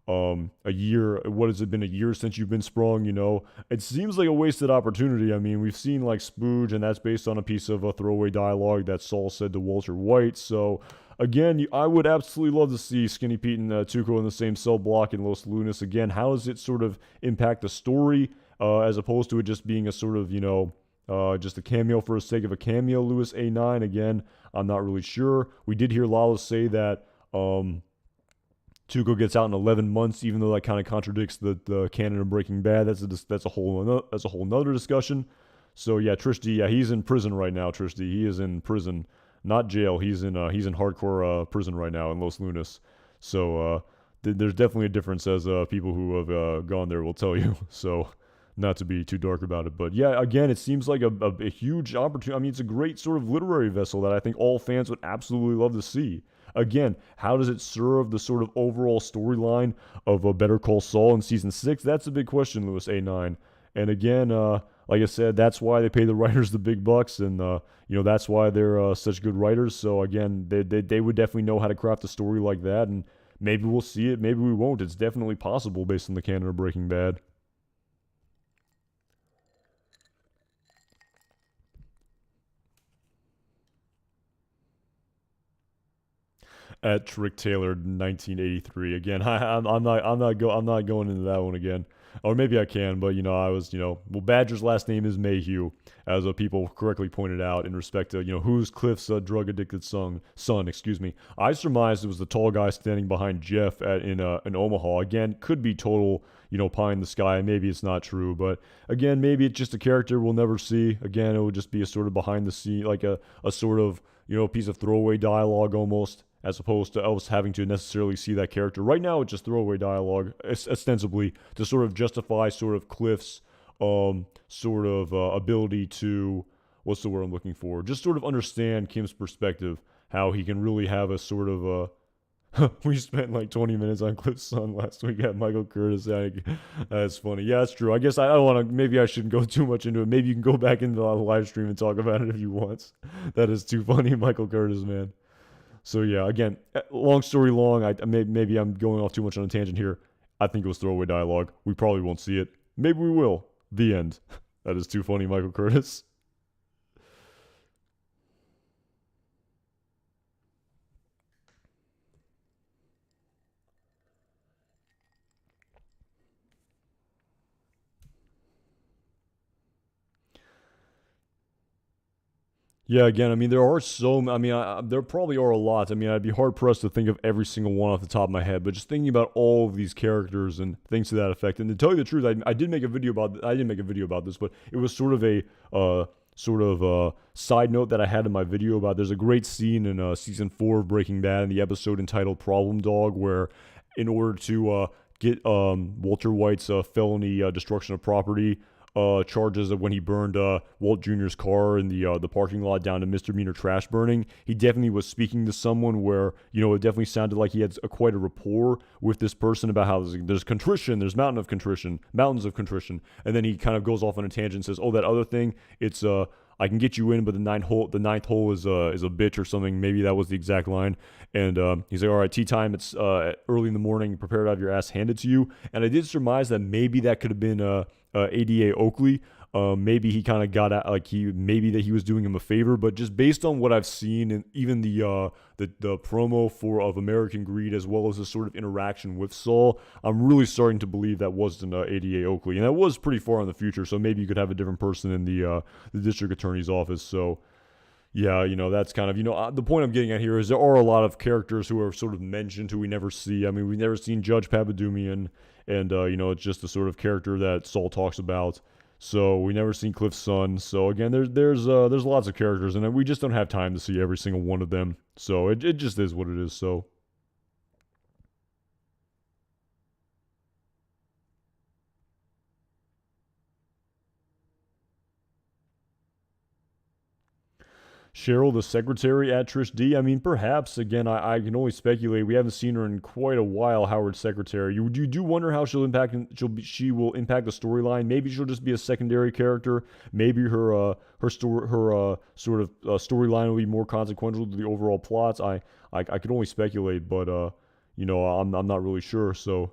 a year. What has it been, a year since you've been sprung? You know, it seems like a wasted opportunity. I mean, we've seen like Spooge, and that's based on a piece of a throwaway dialogue that Saul said to Walter White. So again, I would absolutely love to see Skinny Pete and Tuco in the same cell block in Los Lunas. Again, how does it sort of impact the story as opposed to it just being a sort of, you know, just a cameo for the sake of a cameo? Lewis A9, again, I'm not really sure. We did hear Lala say that Tuco gets out in 11 months, even though that kind of contradicts the canon of Breaking Bad. That's a whole nother discussion. So yeah, Trish D, yeah, he's in prison right now. Trish D, he is in prison. not jail. He's in hardcore prison right now in Los Lunas. So there's definitely a difference, as people who have gone there will tell you. So not to be too dark about it, but yeah, again, it seems like a huge opportunity. I mean, it's a great sort of literary vessel that I think all fans would absolutely love to see. Again, how does it serve the sort of overall storyline of a Better Call Saul in season 6? That's a big question, Lewis A9. And again, like I said, that's why they pay the writers the big bucks, and that's why they're such good writers. So again, they would definitely know how to craft a story like that, and maybe we'll see it, maybe we won't. It's definitely possible based on the canon of Breaking Bad. At Trick Taylor 1983. Again, I'm not going into that one again. Or maybe I can, but I was well, Badger's last name is Mayhew, as people correctly pointed out in respect to who's Cliff's drug addicted son. Excuse me. I surmised it was the tall guy standing behind Jeff in Omaha. Again, could be total pie in the sky. Maybe it's not true, but again, maybe it's just a character we'll never see. Again, it would just be a sort of behind the scene, like a sort of piece of throwaway dialogue almost, as opposed to us having to necessarily see that character. Right now, it's just throwaway dialogue, ostensibly, to sort of justify sort of Cliff's sort of ability to, what's the word I'm looking for? Just sort of understand Kim's perspective, how he can really have a sort of we spent like 20 minutes on Cliff's son last week at Michael Curtis. That's funny. Yeah, that's true. I guess I don't want to, maybe I shouldn't go too much into it. Maybe you can go back into the live stream and talk about it if you want. That is too funny, Michael Curtis, man. So yeah, again, long story long. Maybe I'm going off too much on a tangent here. I think it was throwaway dialogue. We probably won't see it. Maybe we will. The end. That is too funny, Michael Curtis. Yeah, again, I mean, there are so. I mean, there probably are a lot. I mean, I'd be hard pressed to think of every single one off the top of my head. But just thinking about all of these characters and things to that effect. And to tell you the truth, I did make a video about. I didn't make a video about this, but it was sort of a side note that I had in my video about. There's a great scene in season 4 of Breaking Bad in the episode entitled "Problem Dog," where in order to get Walter White's felony destruction of property charges of when he burned Walt Jr.'s car in the parking lot down to misdemeanor trash burning. He definitely was speaking to someone where it definitely sounded like he had quite a rapport with this person about how there's contrition, there's mountains of contrition, and then he kind of goes off on a tangent and says, "Oh, that other thing, it's I can get you in, but the ninth hole is a bitch or something." Maybe that was the exact line. And he's like, "All right, tea time. It's early in the morning. Prepare to have your ass handed to you." And I did surmise that maybe that could have been ADA Oakley. Maybe he kind of got at, like maybe that he was doing him a favor, but just based on what I've seen and even the promo of American Greed, as well as the sort of interaction with Saul, I'm really starting to believe that wasn't ADA Oakley, and that was pretty far in the future. So maybe you could have a different person in the district attorney's office. So yeah, that's kind of, the point I'm getting at here is there are a lot of characters who are sort of mentioned who we never see. I mean, we've never seen Judge Papadumian, and it's just the sort of character that Saul talks about. So we never seen Cliff's son. So again, there's lots of characters, and we just don't have time to see every single one of them. So it just is what it is. So. Cheryl, the secretary at Trish D. I mean, perhaps. Again, I can only speculate. We haven't seen her in quite a while. Howard's secretary. You do wonder how she will impact the storyline. Maybe she'll just be a secondary character. Maybe her sort of storyline will be more consequential to the overall plots. I could only speculate, but I'm not really sure. So.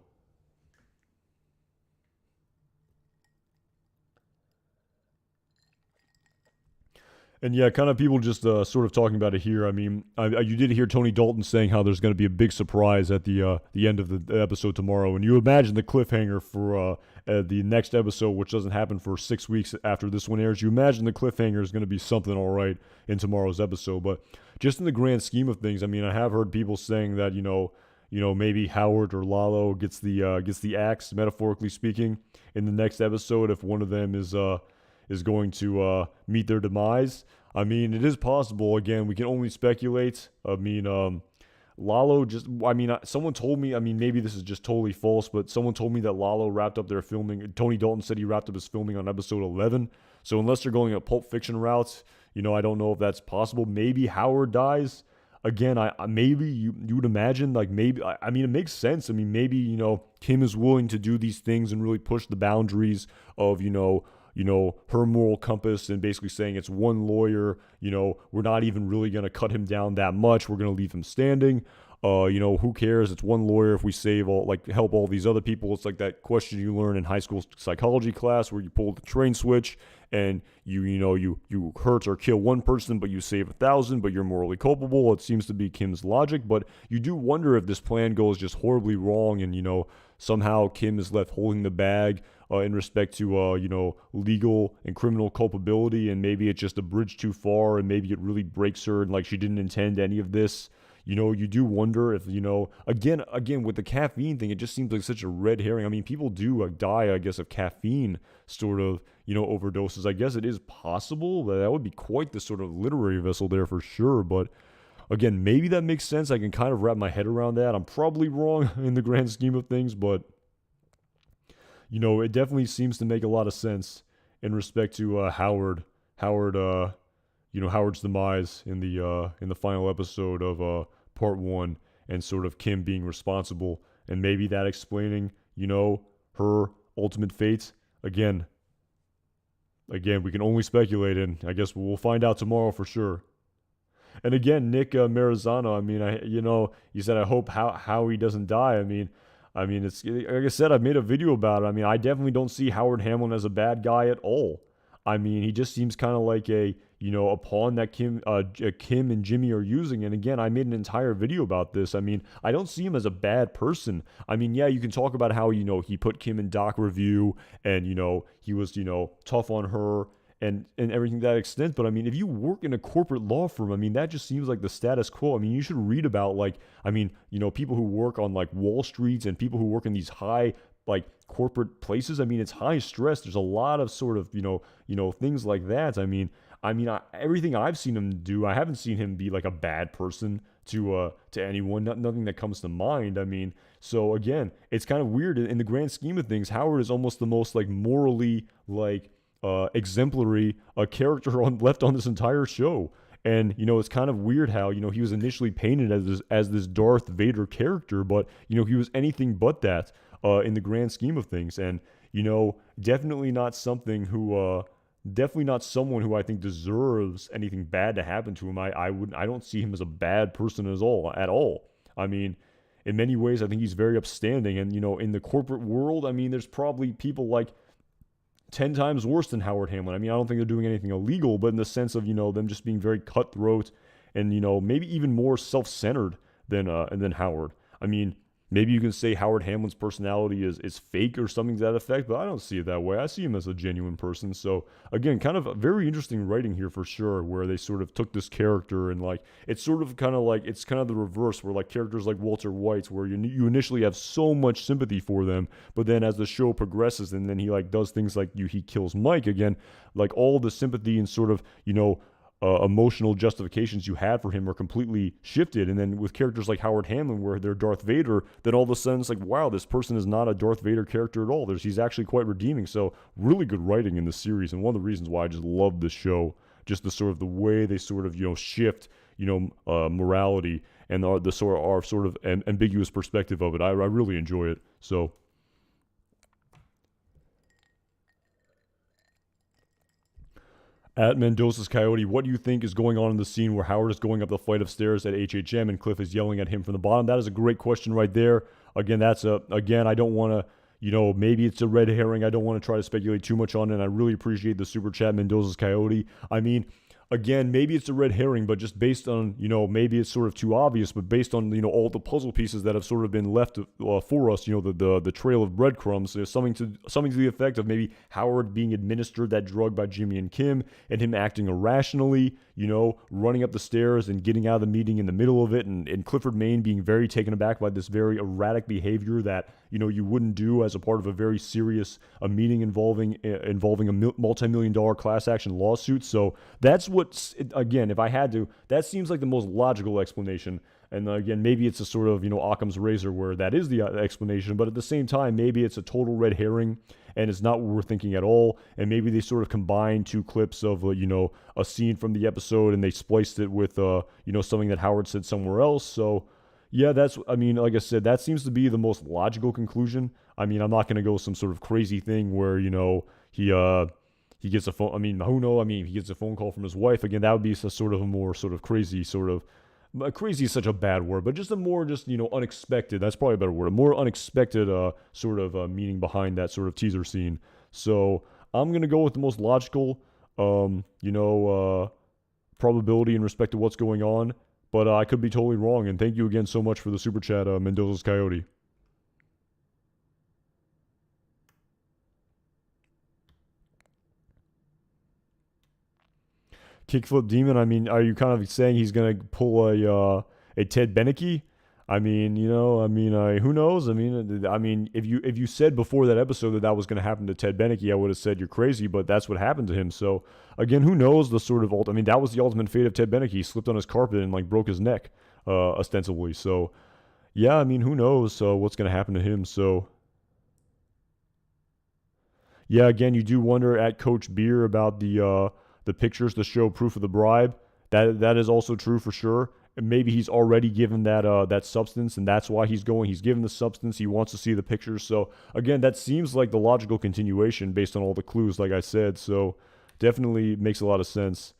And yeah, kind of people just sort of talking about it here. I mean, you did hear Tony Dalton saying how there's going to be a big surprise at the end of the episode tomorrow, and you imagine the cliffhanger for the next episode, which doesn't happen for 6 weeks after this one airs. You imagine the cliffhanger is going to be something all right in tomorrow's episode, but just in the grand scheme of things, I mean, I have heard people saying that maybe Howard or Lalo gets the axe, metaphorically speaking, in the next episode if one of them is going to meet their demise. I mean, it is possible. Again, we can only speculate. I mean, Lalo just, I mean, someone told me, I mean, maybe this is just totally false, but someone told me that Lalo wrapped up their filming. Tony Dalton said he wrapped up his filming on episode 11. So unless they're going a Pulp Fiction route, I don't know if that's possible. Maybe Howard dies. Again, maybe you would imagine, like, maybe, I mean, it makes sense. I mean, maybe, Kim is willing to do these things and really push the boundaries of, her moral compass, and basically saying it's one lawyer, we're not even really going to cut him down that much. We're going to leave him standing. Who cares? It's one lawyer. If we help all these other people, it's like that question you learn in high school psychology class where you pull the train switch and you hurt or kill one person, but you save 1,000, but you're morally culpable. It seems to be Kim's logic, but you do wonder if this plan goes just horribly wrong and, somehow Kim is left holding the bag in respect to, legal and criminal culpability, and maybe it's just a bridge too far, and maybe it really breaks her, and like she didn't intend any of this. You do wonder if, again, with the caffeine thing, it just seems like such a red herring. I mean, people do die, I guess, of caffeine sort of, overdoses. I guess it is possible. That would be quite the sort of literary vessel there for sure. But again, maybe that makes sense. I can kind of wrap my head around that. I'm probably wrong in the grand scheme of things, but, it definitely seems to make a lot of sense in respect to Howard's demise in the final episode of part one, and sort of Kim being responsible, and maybe that explaining her ultimate fate. Again, we can only speculate, and I guess we'll find out tomorrow for sure. And again, Nick Marizano, I mean, he said, I hope Howie doesn't die. I mean, it's like I said, I've made a video about it. I mean, I definitely don't see Howard Hamlin as a bad guy at all. I mean, he just seems kind of like a pawn that Kim and Jimmy are using. And again, I made an entire video about this. I mean, I don't see him as a bad person. I mean, yeah, you can talk about how, he put Kim in doc review and, he was, tough on her and everything to that extent. But I mean, if you work in a corporate law firm, I mean, that just seems like the status quo. I mean, you should read about people who work on like Wall Streets and people who work in these high corporate places. I mean, it's high stress. There's a lot of sort of, things like that. Everything I've seen him do, I haven't seen him be like a bad person to anyone. Nothing that comes to mind. I mean, so again, it's kind of weird in the grand scheme of things. Howard is almost the most morally exemplary character left on this entire show. And, it's kind of weird how, he was initially painted as this Darth Vader character, but, he was anything but that in the grand scheme of things. And, definitely not someone who I think deserves anything bad to happen to him. I don't see him as a bad person at all. I mean, in many ways, I think he's very upstanding. And, in the corporate world, I mean, there's probably people like 10 times worse than Howard Hamlin. I mean, I don't think they're doing anything illegal, but in the sense of, them just being very cutthroat and, maybe even more self-centered than Howard. I mean, maybe you can say Howard Hamlin's personality is fake or something to that effect, but I don't see it that way. I see him as a genuine person. So again, kind of very interesting writing here for sure, where they sort of took this character and it's sort of kind of the reverse, where characters like Walter White, where you initially have so much sympathy for them, but then as the show progresses and then he does things like he kills Mike again, all the sympathy and sort of, emotional justifications you had for him are completely shifted. And then with characters like Howard Hamlin, where they're Darth Vader, then all of a sudden it's wow, this person is not a Darth Vader character at all. He's actually quite redeeming. So really good writing in this series, and one of the reasons why I just love this show, just the sort of the way they sort of shift morality and the sort of ambiguous perspective of it. I really enjoy it. So. At Mendoza's Coyote, what do you think is going on in the scene where Howard is going up the flight of stairs at HHM and Cliff is yelling at him from the bottom? That is a great question right there. Again, I don't want to, maybe it's a red herring. I don't want to try to speculate too much on it. And I really appreciate the super chat, Mendoza's Coyote. I mean, again, maybe it's a red herring, but just based on, maybe it's sort of too obvious, but based on, all the puzzle pieces that have sort of been left for us, the trail of breadcrumbs, there's something to the effect of maybe Howard being administered that drug by Jimmy and Kim and him acting irrationally, running up the stairs and getting out of the meeting in the middle of it, and Clifford Maine being very taken aback by this very erratic behavior that, you wouldn't do as a part of a very serious meeting involving a multi-million-dollar class action lawsuit. So that's what again, if I had to, that seems like the most logical explanation. And again, maybe it's a sort of, Occam's razor where that is the explanation, but at the same time, maybe it's a total red herring and it's not what we're thinking at all. And maybe they sort of combined two clips of, a scene from the episode and they spliced it with, something that Howard said somewhere else. So, yeah, like I said, that seems to be the most logical conclusion. I mean, I'm not going to go some sort of crazy thing where, he gets a phone. I mean, who knows? I mean, he gets a phone call from his wife. Again, that would be a sort of a more sort of crazy sort of. Crazy is such a bad word, but just a more unexpected. That's probably a better word. A more unexpected sort of meaning behind that sort of teaser scene. So I'm gonna go with the most logical, probability in respect to what's going on. But I could be totally wrong. And thank you again so much for the super chat, Mendoza's Coyote. Kickflip Demon. I mean, are you kind of saying he's gonna pull a Ted Beneke? I mean, who knows? I mean, if you said before that episode that was going to happen to Ted Beneke, I would have said you're crazy. But that's what happened to him. So again, who knows the sort of I mean, that was the ultimate fate of Ted Beneke. He slipped on his carpet and like broke his neck, ostensibly. So yeah, I mean, who knows what's going to happen to him? So yeah, again, you do wonder at Coach Beer about the pictures to show proof of the bribe. That is also true for sure. And maybe he's already given that substance, and that's why he's going. He's given the substance. He wants to see the pictures. So again, that seems like the logical continuation based on all the clues, like I said. So definitely makes a lot of sense.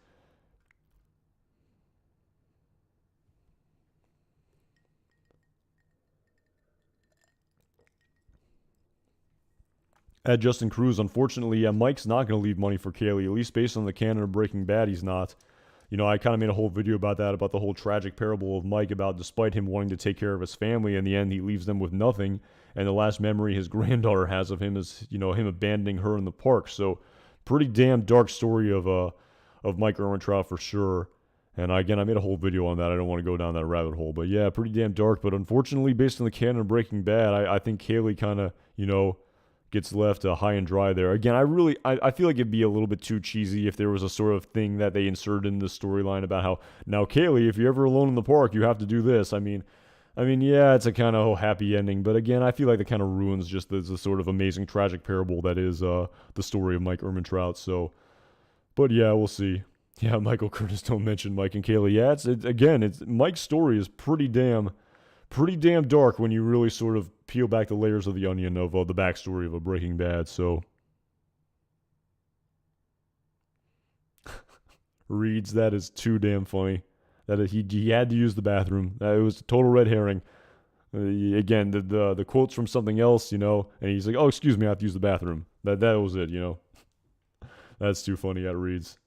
At Justin Cruz, unfortunately, yeah, Mike's not going to leave money for Kaylee, at least based on the canon of Breaking Bad, he's not. I kind of made a whole video about that, about the whole tragic parable of Mike, about despite him wanting to take care of his family, in the end, he leaves them with nothing. And the last memory his granddaughter has of him is, him abandoning her in the park. So, pretty damn dark story of Mike Ehrmantraut for sure. And again, I made a whole video on that. I don't want to go down that rabbit hole. But yeah, pretty damn dark. But unfortunately, based on the canon of Breaking Bad, I think Kaylee kind of, gets left high and dry there. Again, I feel like it'd be a little bit too cheesy if there was a sort of thing that they inserted in the storyline about how, now Kaylee, if you're ever alone in the park, you have to do this. I mean, yeah, it's a kind of happy ending, but again, I feel like that kind of ruins just the sort of amazing tragic parable that is the story of Mike Ehrmantraut. So, but yeah, we'll see. Yeah, Michael Curtis, don't mention Mike and Kaylee. Yeah, it's Mike's story is pretty damn dark when you really sort of peel back the layers of the onion of the backstory of a Breaking Bad. So, Reeds, that is too damn funny. That he had to use the bathroom. It was a total red herring. Again, the quotes from something else, and he's like, "Oh, excuse me, I have to use the bathroom." That was it, That's too funny at Reeds.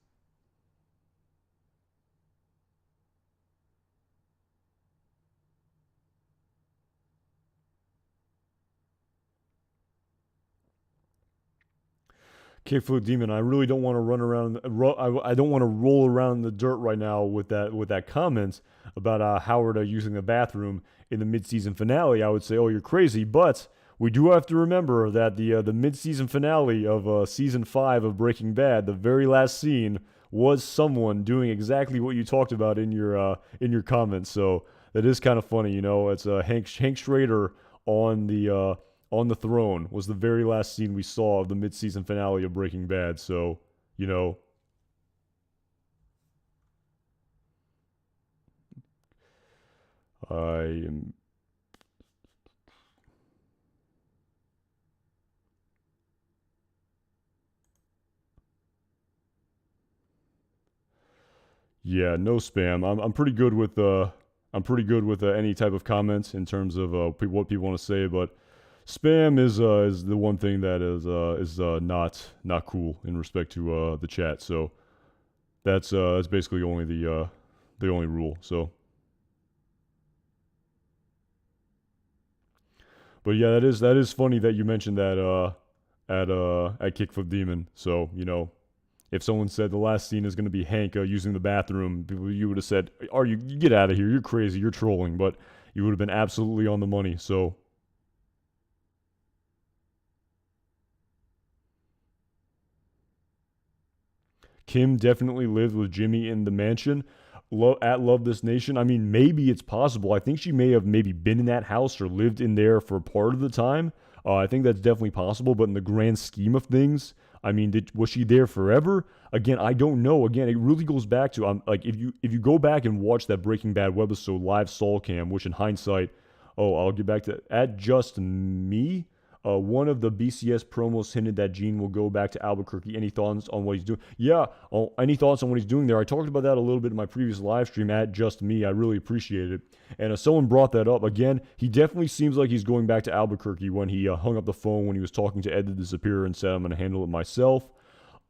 Kickflip Demon, I really don't want to run around. I don't want to roll around in the dirt right now with that comment about Howard using the bathroom in the midseason finale. I would say, oh, you're crazy, but we do have to remember that the midseason finale of season 5 of Breaking Bad, the very last scene, was someone doing exactly what you talked about in your comments. So that is kind of funny, It's Hank Schrader on the throne was the very last scene we saw of the mid-season finale of Breaking Bad. So, I am. Yeah, no spam. I'm pretty good with any type of comments in terms of what people want to say, but spam is the one thing that is not cool in respect to the chat. So that's basically only the only rule. So, but yeah, that is funny that you mentioned that at Kickflip Demon. So if someone said the last scene is going to be Hank using the bathroom, you would have said, "Are you get out of here? You're crazy. You're trolling." But you would have been absolutely on the money. So Kim definitely lived with Jimmy in the mansion at Love This Nation. I mean, maybe it's possible. I think she may have maybe been in that house or lived in there for part of the time. I think that's definitely possible. But in the grand scheme of things, I mean, was she there forever? Again, I don't know. Again, it really goes back to like if you go back and watch that Breaking Bad webisode live Saul cam, which in hindsight, oh, I'll get back to at just me. One of the BCS promos hinted that Gene will go back to Albuquerque. Any thoughts on what he's doing? Yeah, any thoughts on what he's doing there? I talked about that a little bit in my previous live stream at Just Me. I really appreciate it. And someone brought that up. Again, he definitely seems like he's going back to Albuquerque when he hung up the phone when he was talking to Ed the Disappearer and said, I'm going to handle it myself.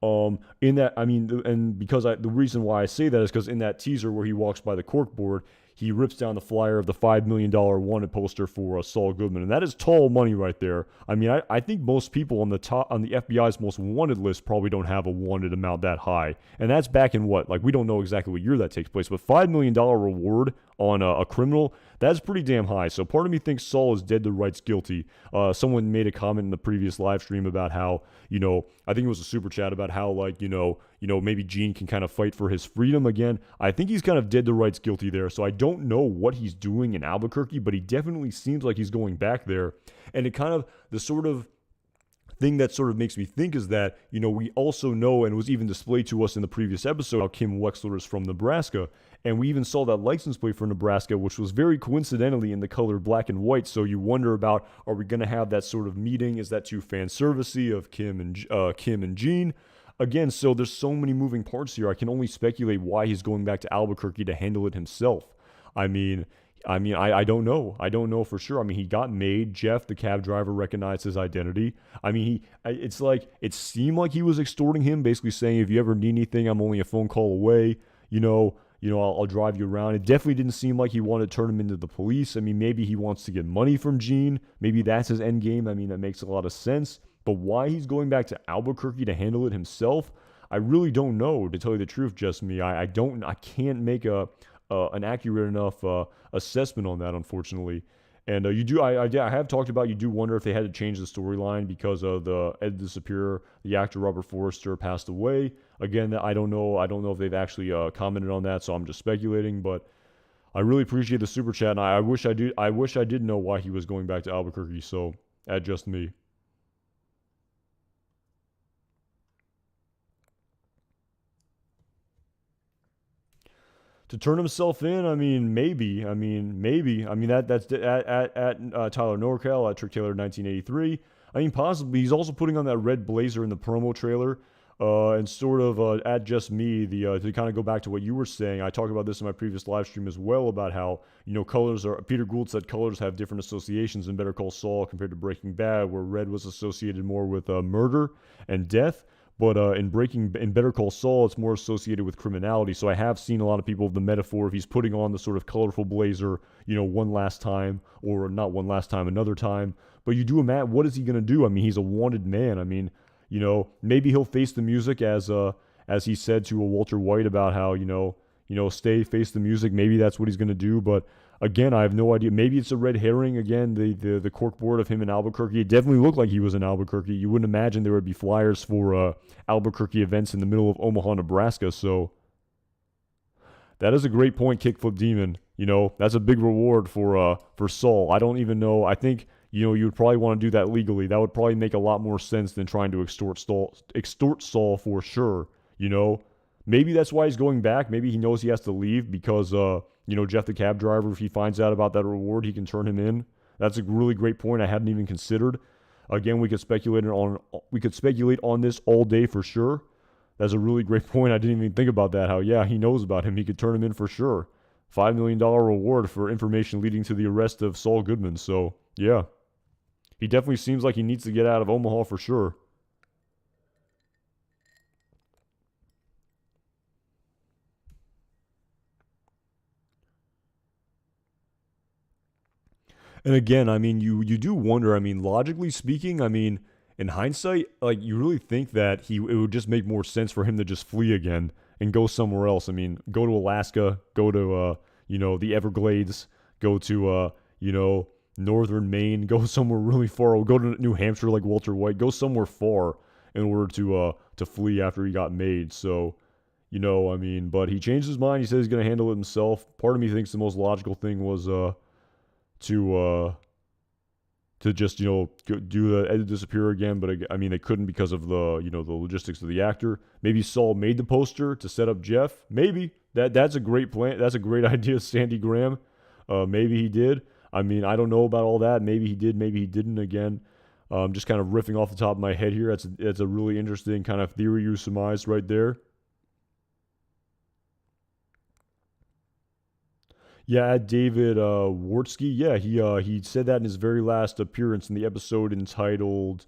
In that, I mean, and because the reason why I say that is because in that teaser where he walks by the corkboard, he rips down the flyer of the $5 million wanted poster for Saul Goodman. And that is tall money right there. I mean, I think most people on the FBI's most wanted list probably don't have a wanted amount that high. And that's back in what? Like, we don't know exactly what year that takes place, but $5 million reward on a criminal, that's pretty damn high. So part of me thinks Saul is dead to rights guilty. Someone made a comment in the previous live stream about how, I think it was a super chat about how, like, maybe Gene can kind of fight for his freedom again. I think he's kind of dead to rights guilty there. So I don't know what he's doing in Albuquerque, but he definitely seems like he's going back there. And it kind of, the sort of thing that sort of makes me think is that, we also know, and was even displayed to us in the previous episode, how Kim Wexler is from Nebraska. And we even saw that license plate for Nebraska, which was very coincidentally in the color black and white. So you wonder about, are we going to have that sort of meeting? Is that too fan servicey of Kim and Gene? Again, so there's so many moving parts here. I can only speculate why he's going back to Albuquerque to handle it himself. I don't know. I don't know for sure. I mean, he got made. Jeff, the cab driver, recognized his identity. I mean, it's like, it seemed like he was extorting him, basically saying, if you ever need anything, I'm only a phone call away. I'll drive you around. It definitely didn't seem like he wanted to turn him into the police. I mean, maybe he wants to get money from Gene. Maybe that's his end game. I mean, that makes a lot of sense. But why he's going back to Albuquerque to handle it himself, I really don't know, to tell you the truth, just me. I can't make an accurate enough assessment on that, unfortunately. And I have talked about, you do wonder if they had to change the storyline because of the Ed the Disappearer, the actor Robert Forrester passed away. Again, I don't know if they've actually commented on that, so I'm just speculating. But I really appreciate the super chat, and I wish I did know why he was going back to Albuquerque. So, at just me. To turn himself in, I mean, maybe. I mean, that's at Tyler Norcal, at Trick Taylor 1983. I mean, possibly. He's also putting on that red blazer in the promo trailer. And sort of at just me, to kind of go back to what you were saying, I talked about this in my previous live stream as well, about how, Peter Gould said colors have different associations in Better Call Saul compared to Breaking Bad, where red was associated more with murder and death. But in Better Call Saul, it's more associated with criminality. So I have seen a lot of people, the metaphor, if he's putting on the sort of colorful blazer, one last time, or not one last time, another time. But you do imagine, what is he going to do? I mean, he's a wanted man. I mean, maybe he'll face the music as he said to a Walter White about how, face the music. Maybe that's what he's going to do. But again, I have no idea. Maybe it's a red herring. Again, the corkboard of him in Albuquerque. It definitely looked like he was in Albuquerque. You wouldn't imagine there would be flyers for Albuquerque events in the middle of Omaha, Nebraska. So that is a great point, Kickflip Demon. That's a big reward for Saul. I don't even know. I think, you would probably want to do that legally. That would probably make a lot more sense than trying to extort Saul for sure. Maybe that's why he's going back. Maybe he knows he has to leave because, Jeff the cab driver, if he finds out about that reward, he can turn him in. That's a really great point I hadn't even considered. Again, we could speculate on this all day for sure. That's a really great point. I didn't even think about that. How, yeah, he knows about him. He could turn him in for sure. $5 million reward for information leading to the arrest of Saul Goodman. So, yeah. He definitely seems like he needs to get out of Omaha for sure. And again, I mean, you do wonder, I mean, logically speaking, I mean, in hindsight, like, you really think that it would just make more sense for him to just flee again and go somewhere else. I mean, go to Alaska, go to, the Everglades, go to, northern Maine, go somewhere really far, go to New Hampshire like Walter White, go somewhere far in order to flee after he got made. So I mean, but he changed his mind. He said he's going to handle it himself. Part of me thinks the most logical thing was to just do the Ed disappear again, but I mean they couldn't because of the the logistics of the actor. Maybe Saul made the poster to set up Jeff. Maybe that's a great plan. That's a great idea, Sandy Graham. Maybe he did. I mean, I don't know about all that. Maybe he did. Maybe he didn't. Again, just kind of riffing off the top of my head here. That's a really interesting kind of theory you surmised right there. Yeah, David Wartsky. Yeah, he said that in his very last appearance in the episode entitled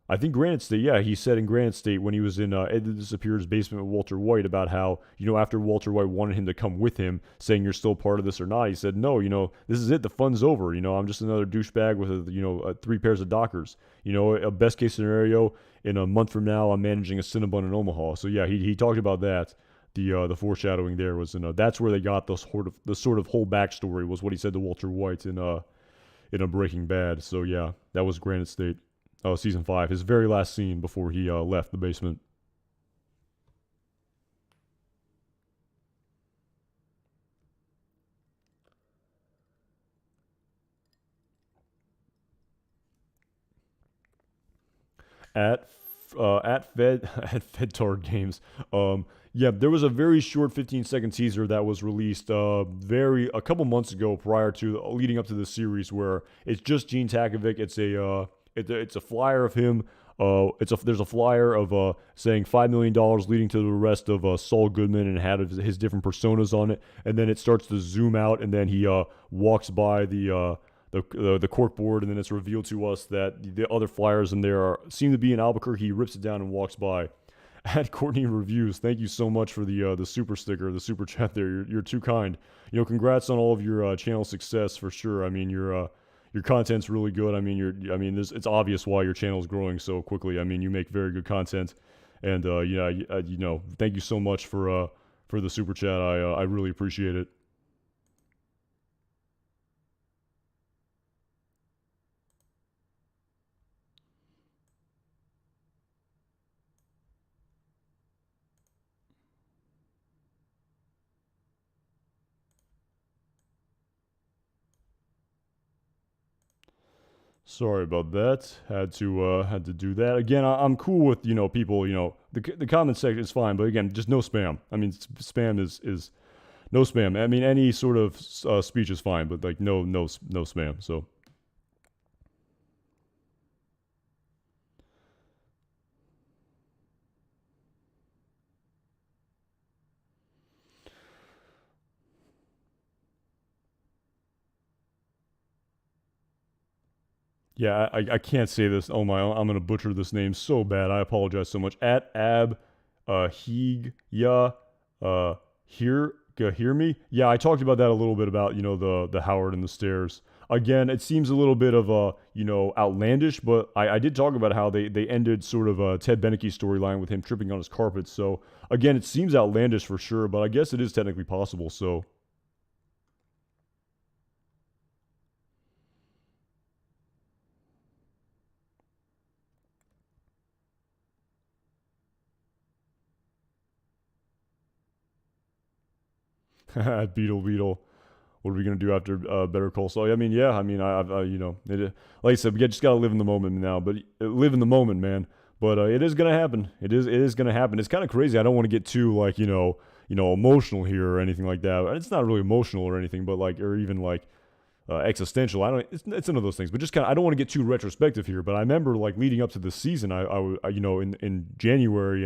I think Granite State. Yeah, he said in Granite State when he was in Ed the Disappear's basement with Walter White about how after Walter White wanted him to come with him, saying you're still part of this or not, he said no. This is it. The fun's over. I'm just another douchebag with three pairs of Dockers. A best case scenario in a month from now, I'm managing a Cinnabon in Omaha. So yeah, he talked about that. The foreshadowing there was that's where they got the sort of whole backstory was what he said to Walter White in a Breaking Bad. So yeah, that was Granite State, season 5, his very last scene before he left the basement. At Fed at FedTard Games. Yeah, there was a very short 15-second teaser that was released a couple months ago prior to leading up to the series where it's just Gene Takovic. It's a flyer of him. There's a flyer of saying $5 million leading to the arrest of Saul Goodman and had his different personas on it, and then it starts to zoom out, and then he walks by the cork board, and then it's revealed to us that the other flyers in there seem to be in Albuquerque. He rips it down and walks by. At Courtney Reviews, thank you so much for the super sticker, the super chat there. You're too kind. Congrats on all of your channel success for sure. I mean, your content's really good. I mean, it's obvious why your channel is growing so quickly. I mean, you make very good content, and thank you so much for the super chat. I really appreciate it. Sorry about that. Had to do that again. I'm cool with people. The comment section is fine, but again, just no spam. I mean, spam is no spam. I mean, any sort of speech is fine, but like no spam. So. Yeah, I can't say this. Oh my, I'm gonna butcher this name so bad. I apologize so much. At Ab, Heeg Ya, hear me? Yeah, I talked about that a little bit about the Howard and the stairs. Again, it seems a little bit of outlandish, but I did talk about how they ended sort of a Ted Beneke storyline with him tripping on his carpet. So again, it seems outlandish for sure, but I guess it is technically possible. So. Beetle. What are we gonna do after Better Call Saul? I mean, yeah. I mean, like I said, we just gotta live in the moment now. But live in the moment, man. But it is gonna happen. It is gonna happen. It's kind of crazy. I don't want to get too emotional here or anything like that. It's not really emotional or anything, but or even existential. I don't. It's none of those things. But just kind of, I don't want to get too retrospective here. But I remember leading up to the season, in January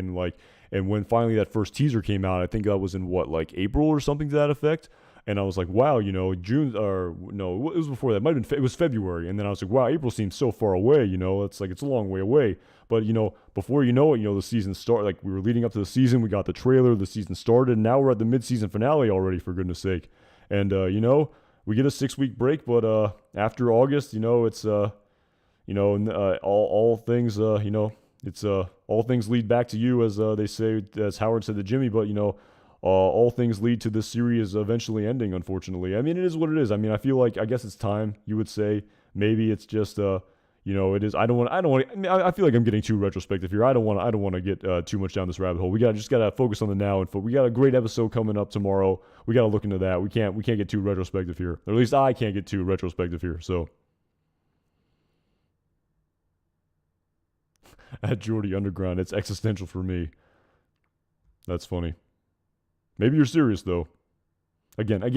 and when finally that first teaser came out, I think that was in April or something to that effect. And I was like, wow, June or no, it was before that. It might have been it was February, and then I was like, wow, April seems so far away. It's a long way away. But before you know it, the season started. We were leading up to the season. We got the trailer. The season started. And now we're at the mid-season finale already. For goodness sake, and we get a 6-week break, but after August, it's all things it's all things lead back to you, as they say, as Howard said to Jimmy. But all things lead to this series eventually ending. Unfortunately, I mean, it is what it is. I mean, I feel like I guess it's time. You would say maybe it's just It is. I don't want. I mean, I feel like I'm getting too retrospective here. I don't want to get too much down this rabbit hole. We just gotta focus on the now, and we got a great episode coming up tomorrow. We gotta look into that. We can't get too retrospective here, or at least I can't get too retrospective here. So, at Geordie Underground, it's existential for me. That's funny. Maybe you're serious though. Again, I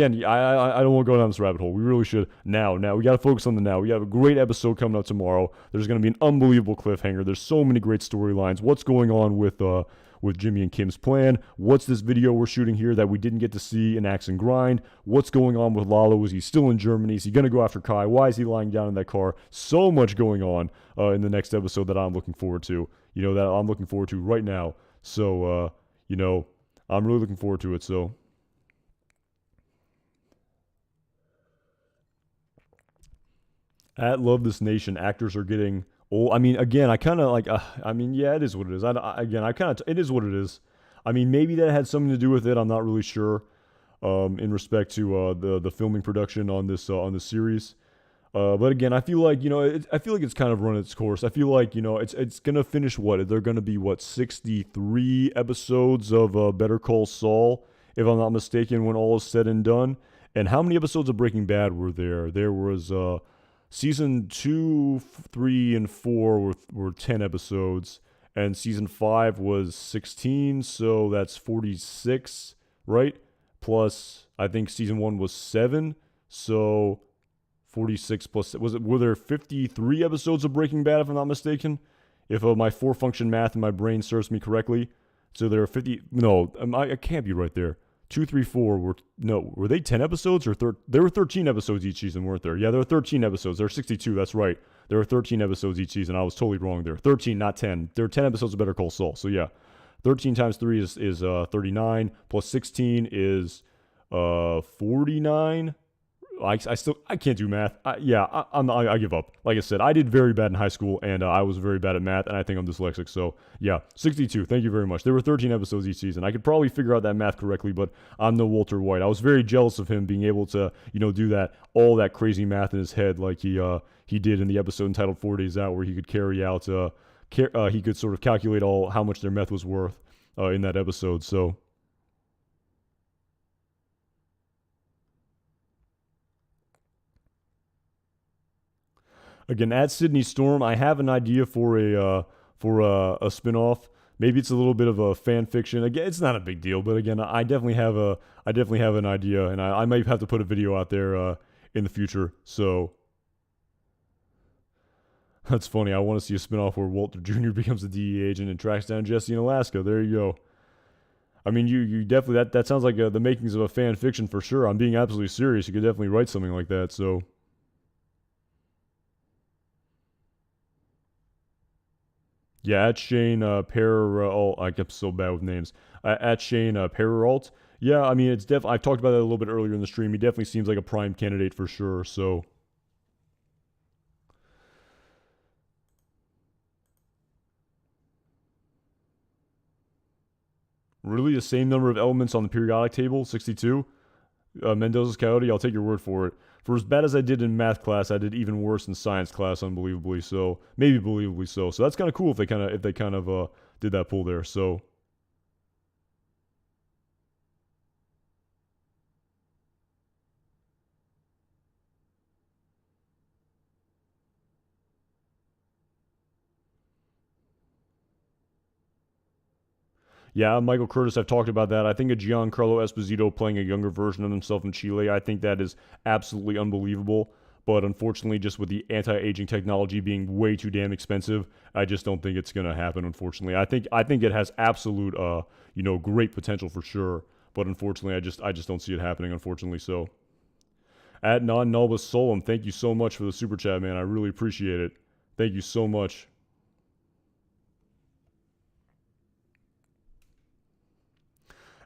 don't want to go down this rabbit hole. We really should now. We got to focus on the now. We have a great episode coming up tomorrow. There's going to be an unbelievable cliffhanger. There's so many great storylines. What's going on with Jimmy and Kim's plan? What's this video we're shooting here that we didn't get to see in Axe and Grind? What's going on with Lalo? Is he still in Germany? Is he going to go after Kai? Why is he lying down in that car? So much going on in the next episode that I'm looking forward to. That I'm looking forward to right now. So I'm really looking forward to it. So. At Love This Nation, actors are getting old. I mean, again, I kind of like. Yeah, it is what it is. Again, I kind of. It is what it is. I mean, maybe that had something to do with it. I'm not really sure. In respect to the filming production on this series. But again, I feel like I feel like it's kind of run its course. I feel like it's gonna finish what they're gonna be 63 episodes of Better Call Saul, if I'm not mistaken, when all is said and done. And how many episodes of Breaking Bad were there? There was season 2, 3, and 4 were 10 episodes, and season 5 was 16, so that's 46, right? Plus, I think season 1 was 7, so 46 plus, were there 53 episodes of Breaking Bad, if I'm not mistaken? If my four function math in my brain serves me correctly. So there are 50, no, I can't be right there. 2, 3, 4 were they 10 episodes or there were 13 episodes each season, weren't there? Yeah, there were 13 episodes. There were 62, that's right. There were 13 episodes each season. I was totally wrong there. 13, not 10. There are 10 episodes of Better Call Saul. So yeah, 13 times 3 is 39, plus 16 is 49. I can't do math. I give up. Like I said, I did very bad in high school, and I was very bad at math, and I think I'm dyslexic. So yeah, 62. Thank you very much. There were 13 episodes each season. I could probably figure out that math correctly, but I'm no Walter White. I was very jealous of him being able to do that, all that crazy math in his head, like he did in the episode entitled 4 Days Out, where he could carry out he could sort of calculate how much their meth was worth in that episode. So. Again, at Sydney Storm, I have an idea for a spinoff. Maybe it's a little bit of a fan fiction. Again, it's not a big deal, but again, I definitely have an idea, and I might have to put a video out there in the future. So that's funny. I want to see a spinoff where Walter Jr. becomes a DEA agent and tracks down Jesse in Alaska. There you go. I mean, you definitely that sounds like the makings of a fan fiction for sure. I'm being absolutely serious. You could definitely write something like that. So. Yeah, at Shane Perrault. I get so bad with names. At Shane Perrault. Yeah, I mean, I've talked about that a little bit earlier in the stream. He definitely seems like a prime candidate for sure. So, really, the same number of elements on the periodic table, 62. Mendoza's Coyote. I'll take your word for it. For as bad as I did in math class, I did even worse in science class, unbelievably. So maybe believably so. So that's kind of cool if they kind of did that pull there. So yeah, Michael Curtis. I've talked about that. I think a Giancarlo Esposito playing a younger version of himself in Chile. I think that is absolutely unbelievable. But unfortunately, just with the anti-aging technology being way too damn expensive, I just don't think it's gonna happen. Unfortunately, I think it has absolute great potential for sure. But unfortunately, I just don't see it happening. Unfortunately, so at non Nulbus Solum, thank you so much for the super chat, man. I really appreciate it. Thank you so much.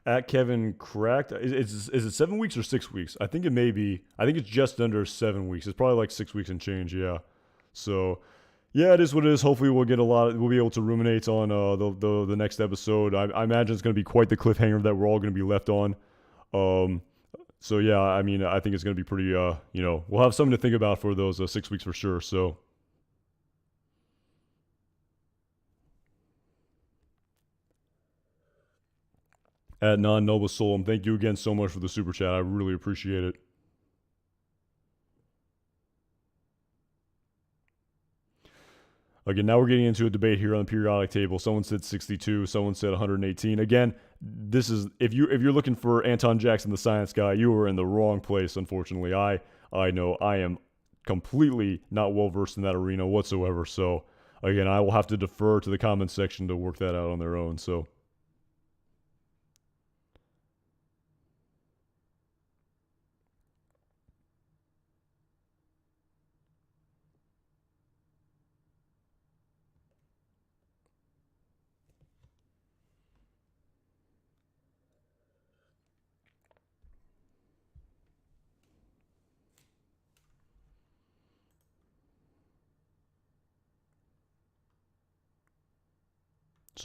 At Kevin Cracked, is it 7 weeks or 6 weeks? I think it may be. I think it's just under 7 weeks. It's probably like 6 weeks and change. Yeah. So yeah, it is what it is. Hopefully, we'll get a lot. We'll be able to ruminate on the next episode. I imagine it's going to be quite the cliffhanger that we're all going to be left on. Um. So yeah, I mean, I think it's going to be pretty. We'll have something to think about for those 6 weeks for sure. So At Non Noble Soul. Thank you again so much for the super chat. I really appreciate it. Again, now we're getting into a debate here on the periodic table. Someone said 62, someone said 118. Again, this is if you're looking for Anton Jackson, the science guy, you are in the wrong place. Unfortunately, I know I am completely not well versed in that arena whatsoever. So again, I will have to defer to the comments section to work that out on their own. So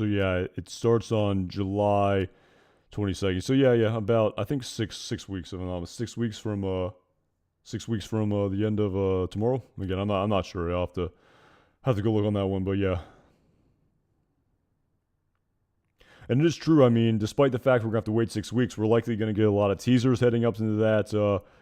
yeah, it starts on July 22nd. So yeah, about I think six weeks if I'm not 6 weeks from the end of tomorrow. Again, I'm not sure. I'll have to go look on that one, but yeah. And it is true. I mean, despite the fact we're gonna have to wait 6 weeks, we're likely gonna get a lot of teasers heading up into that.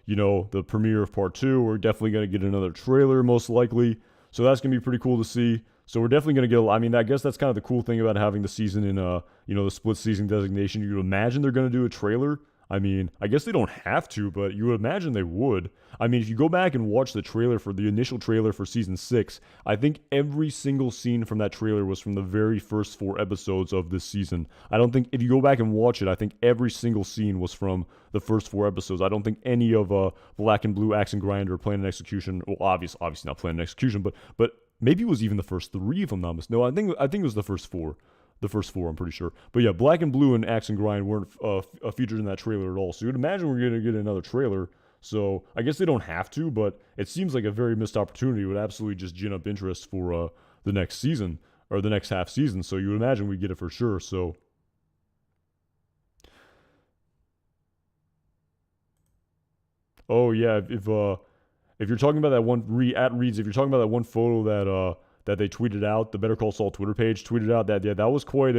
The premiere of part two. We're definitely gonna get another trailer, most likely. So that's gonna be pretty cool to see. So we're definitely gonna get. I mean, I guess that's kind of the cool thing about having the season in the split season designation. You would imagine they're gonna do a trailer. I mean, I guess they don't have to, but you would imagine they would. I mean, if you go back and watch the trailer for the initial trailer for season 6, I think every single scene from that trailer was from the very first 4 episodes of this season. I don't think if you go back and watch it, I think every single scene was from the first 4 episodes. I don't think any of Black and Blue, Axe and Grinder, Plan and Execution. Well, obviously not Plan and Execution, but maybe it was even the first 3 if I'm not mistaken. No, I think it was the first 4. The first 4, I'm pretty sure. But yeah, Black and Blue and Axe and Grind weren't featured in that trailer at all. So you'd imagine we're going to get another trailer. So I guess they don't have to, but it seems like a very missed opportunity. It would absolutely just gin up interest for the next season or the next half season. So you would imagine we get it for sure. So oh yeah, if you're talking about that one at Reeds, if you're talking about that one photo that they tweeted out, the Better Call Saul Twitter page tweeted out that that was quite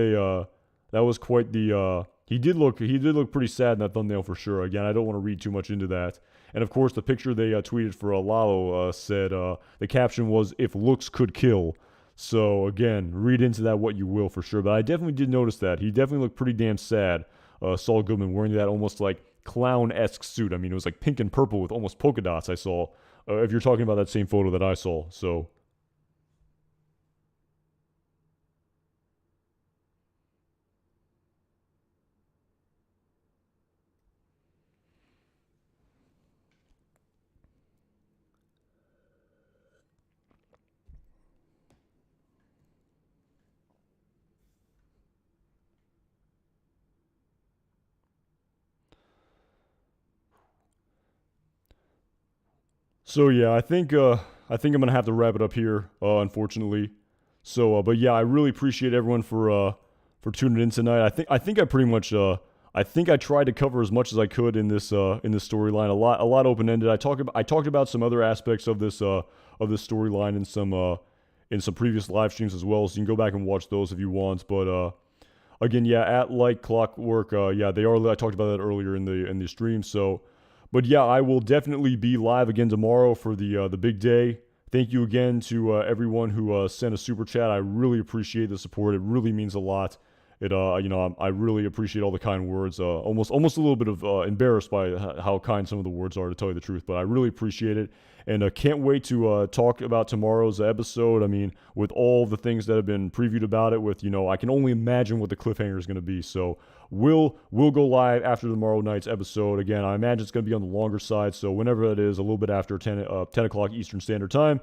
the he did look pretty sad in that thumbnail for sure. Again, I don't want to read too much into that. And of course, the picture they tweeted for Lalo said the caption was "If looks could kill." So again, read into that what you will for sure. But I definitely did notice that he definitely looked pretty damn sad. Saul Goodman wearing that almost like clown-esque suit. I mean, it was like pink and purple with almost polka dots. I saw. If you're talking about that same photo that I saw, so. So yeah, I think I'm gonna have to wrap it up here, unfortunately. So, but yeah, I really appreciate everyone for tuning in tonight. I think I pretty much I think I tried to cover as much as I could in this storyline. A lot open ended. I talked about some other aspects of this storyline in some previous live streams as well. So you can go back and watch those if you want. But again, yeah, at Like Clockwork, yeah, they are. I talked about that earlier in the stream. So, but yeah, I will definitely be live again tomorrow for the big day. Thank you again to everyone who sent a super chat. I really appreciate the support. It really means a lot. I really appreciate all the kind words. Almost a little bit of embarrassed by how kind some of the words are, to tell you the truth. But I really appreciate it, and can't wait to talk about tomorrow's episode. I mean, with all the things that have been previewed about it, I can only imagine what the cliffhanger is going to be. So we'll go live after tomorrow night's episode. Again, I imagine it's going to be on the longer side, so whenever that is, a little bit after 10 o'clock Eastern Standard Time.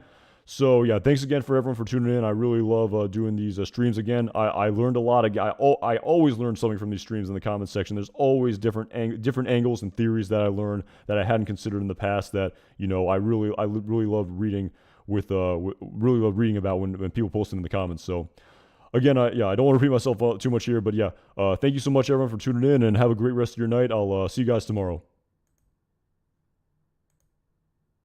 So yeah, thanks again for everyone for tuning in. I really love doing these streams again. I learned a lot. I always learn something from these streams in the comments section. There's always different angles and theories that I learn that I hadn't considered in the past. That I really love reading really love reading about when people post it in the comments. So again, I don't want to repeat myself too much here, but yeah, thank you so much everyone for tuning in, and have a great rest of your night. I'll see you guys tomorrow.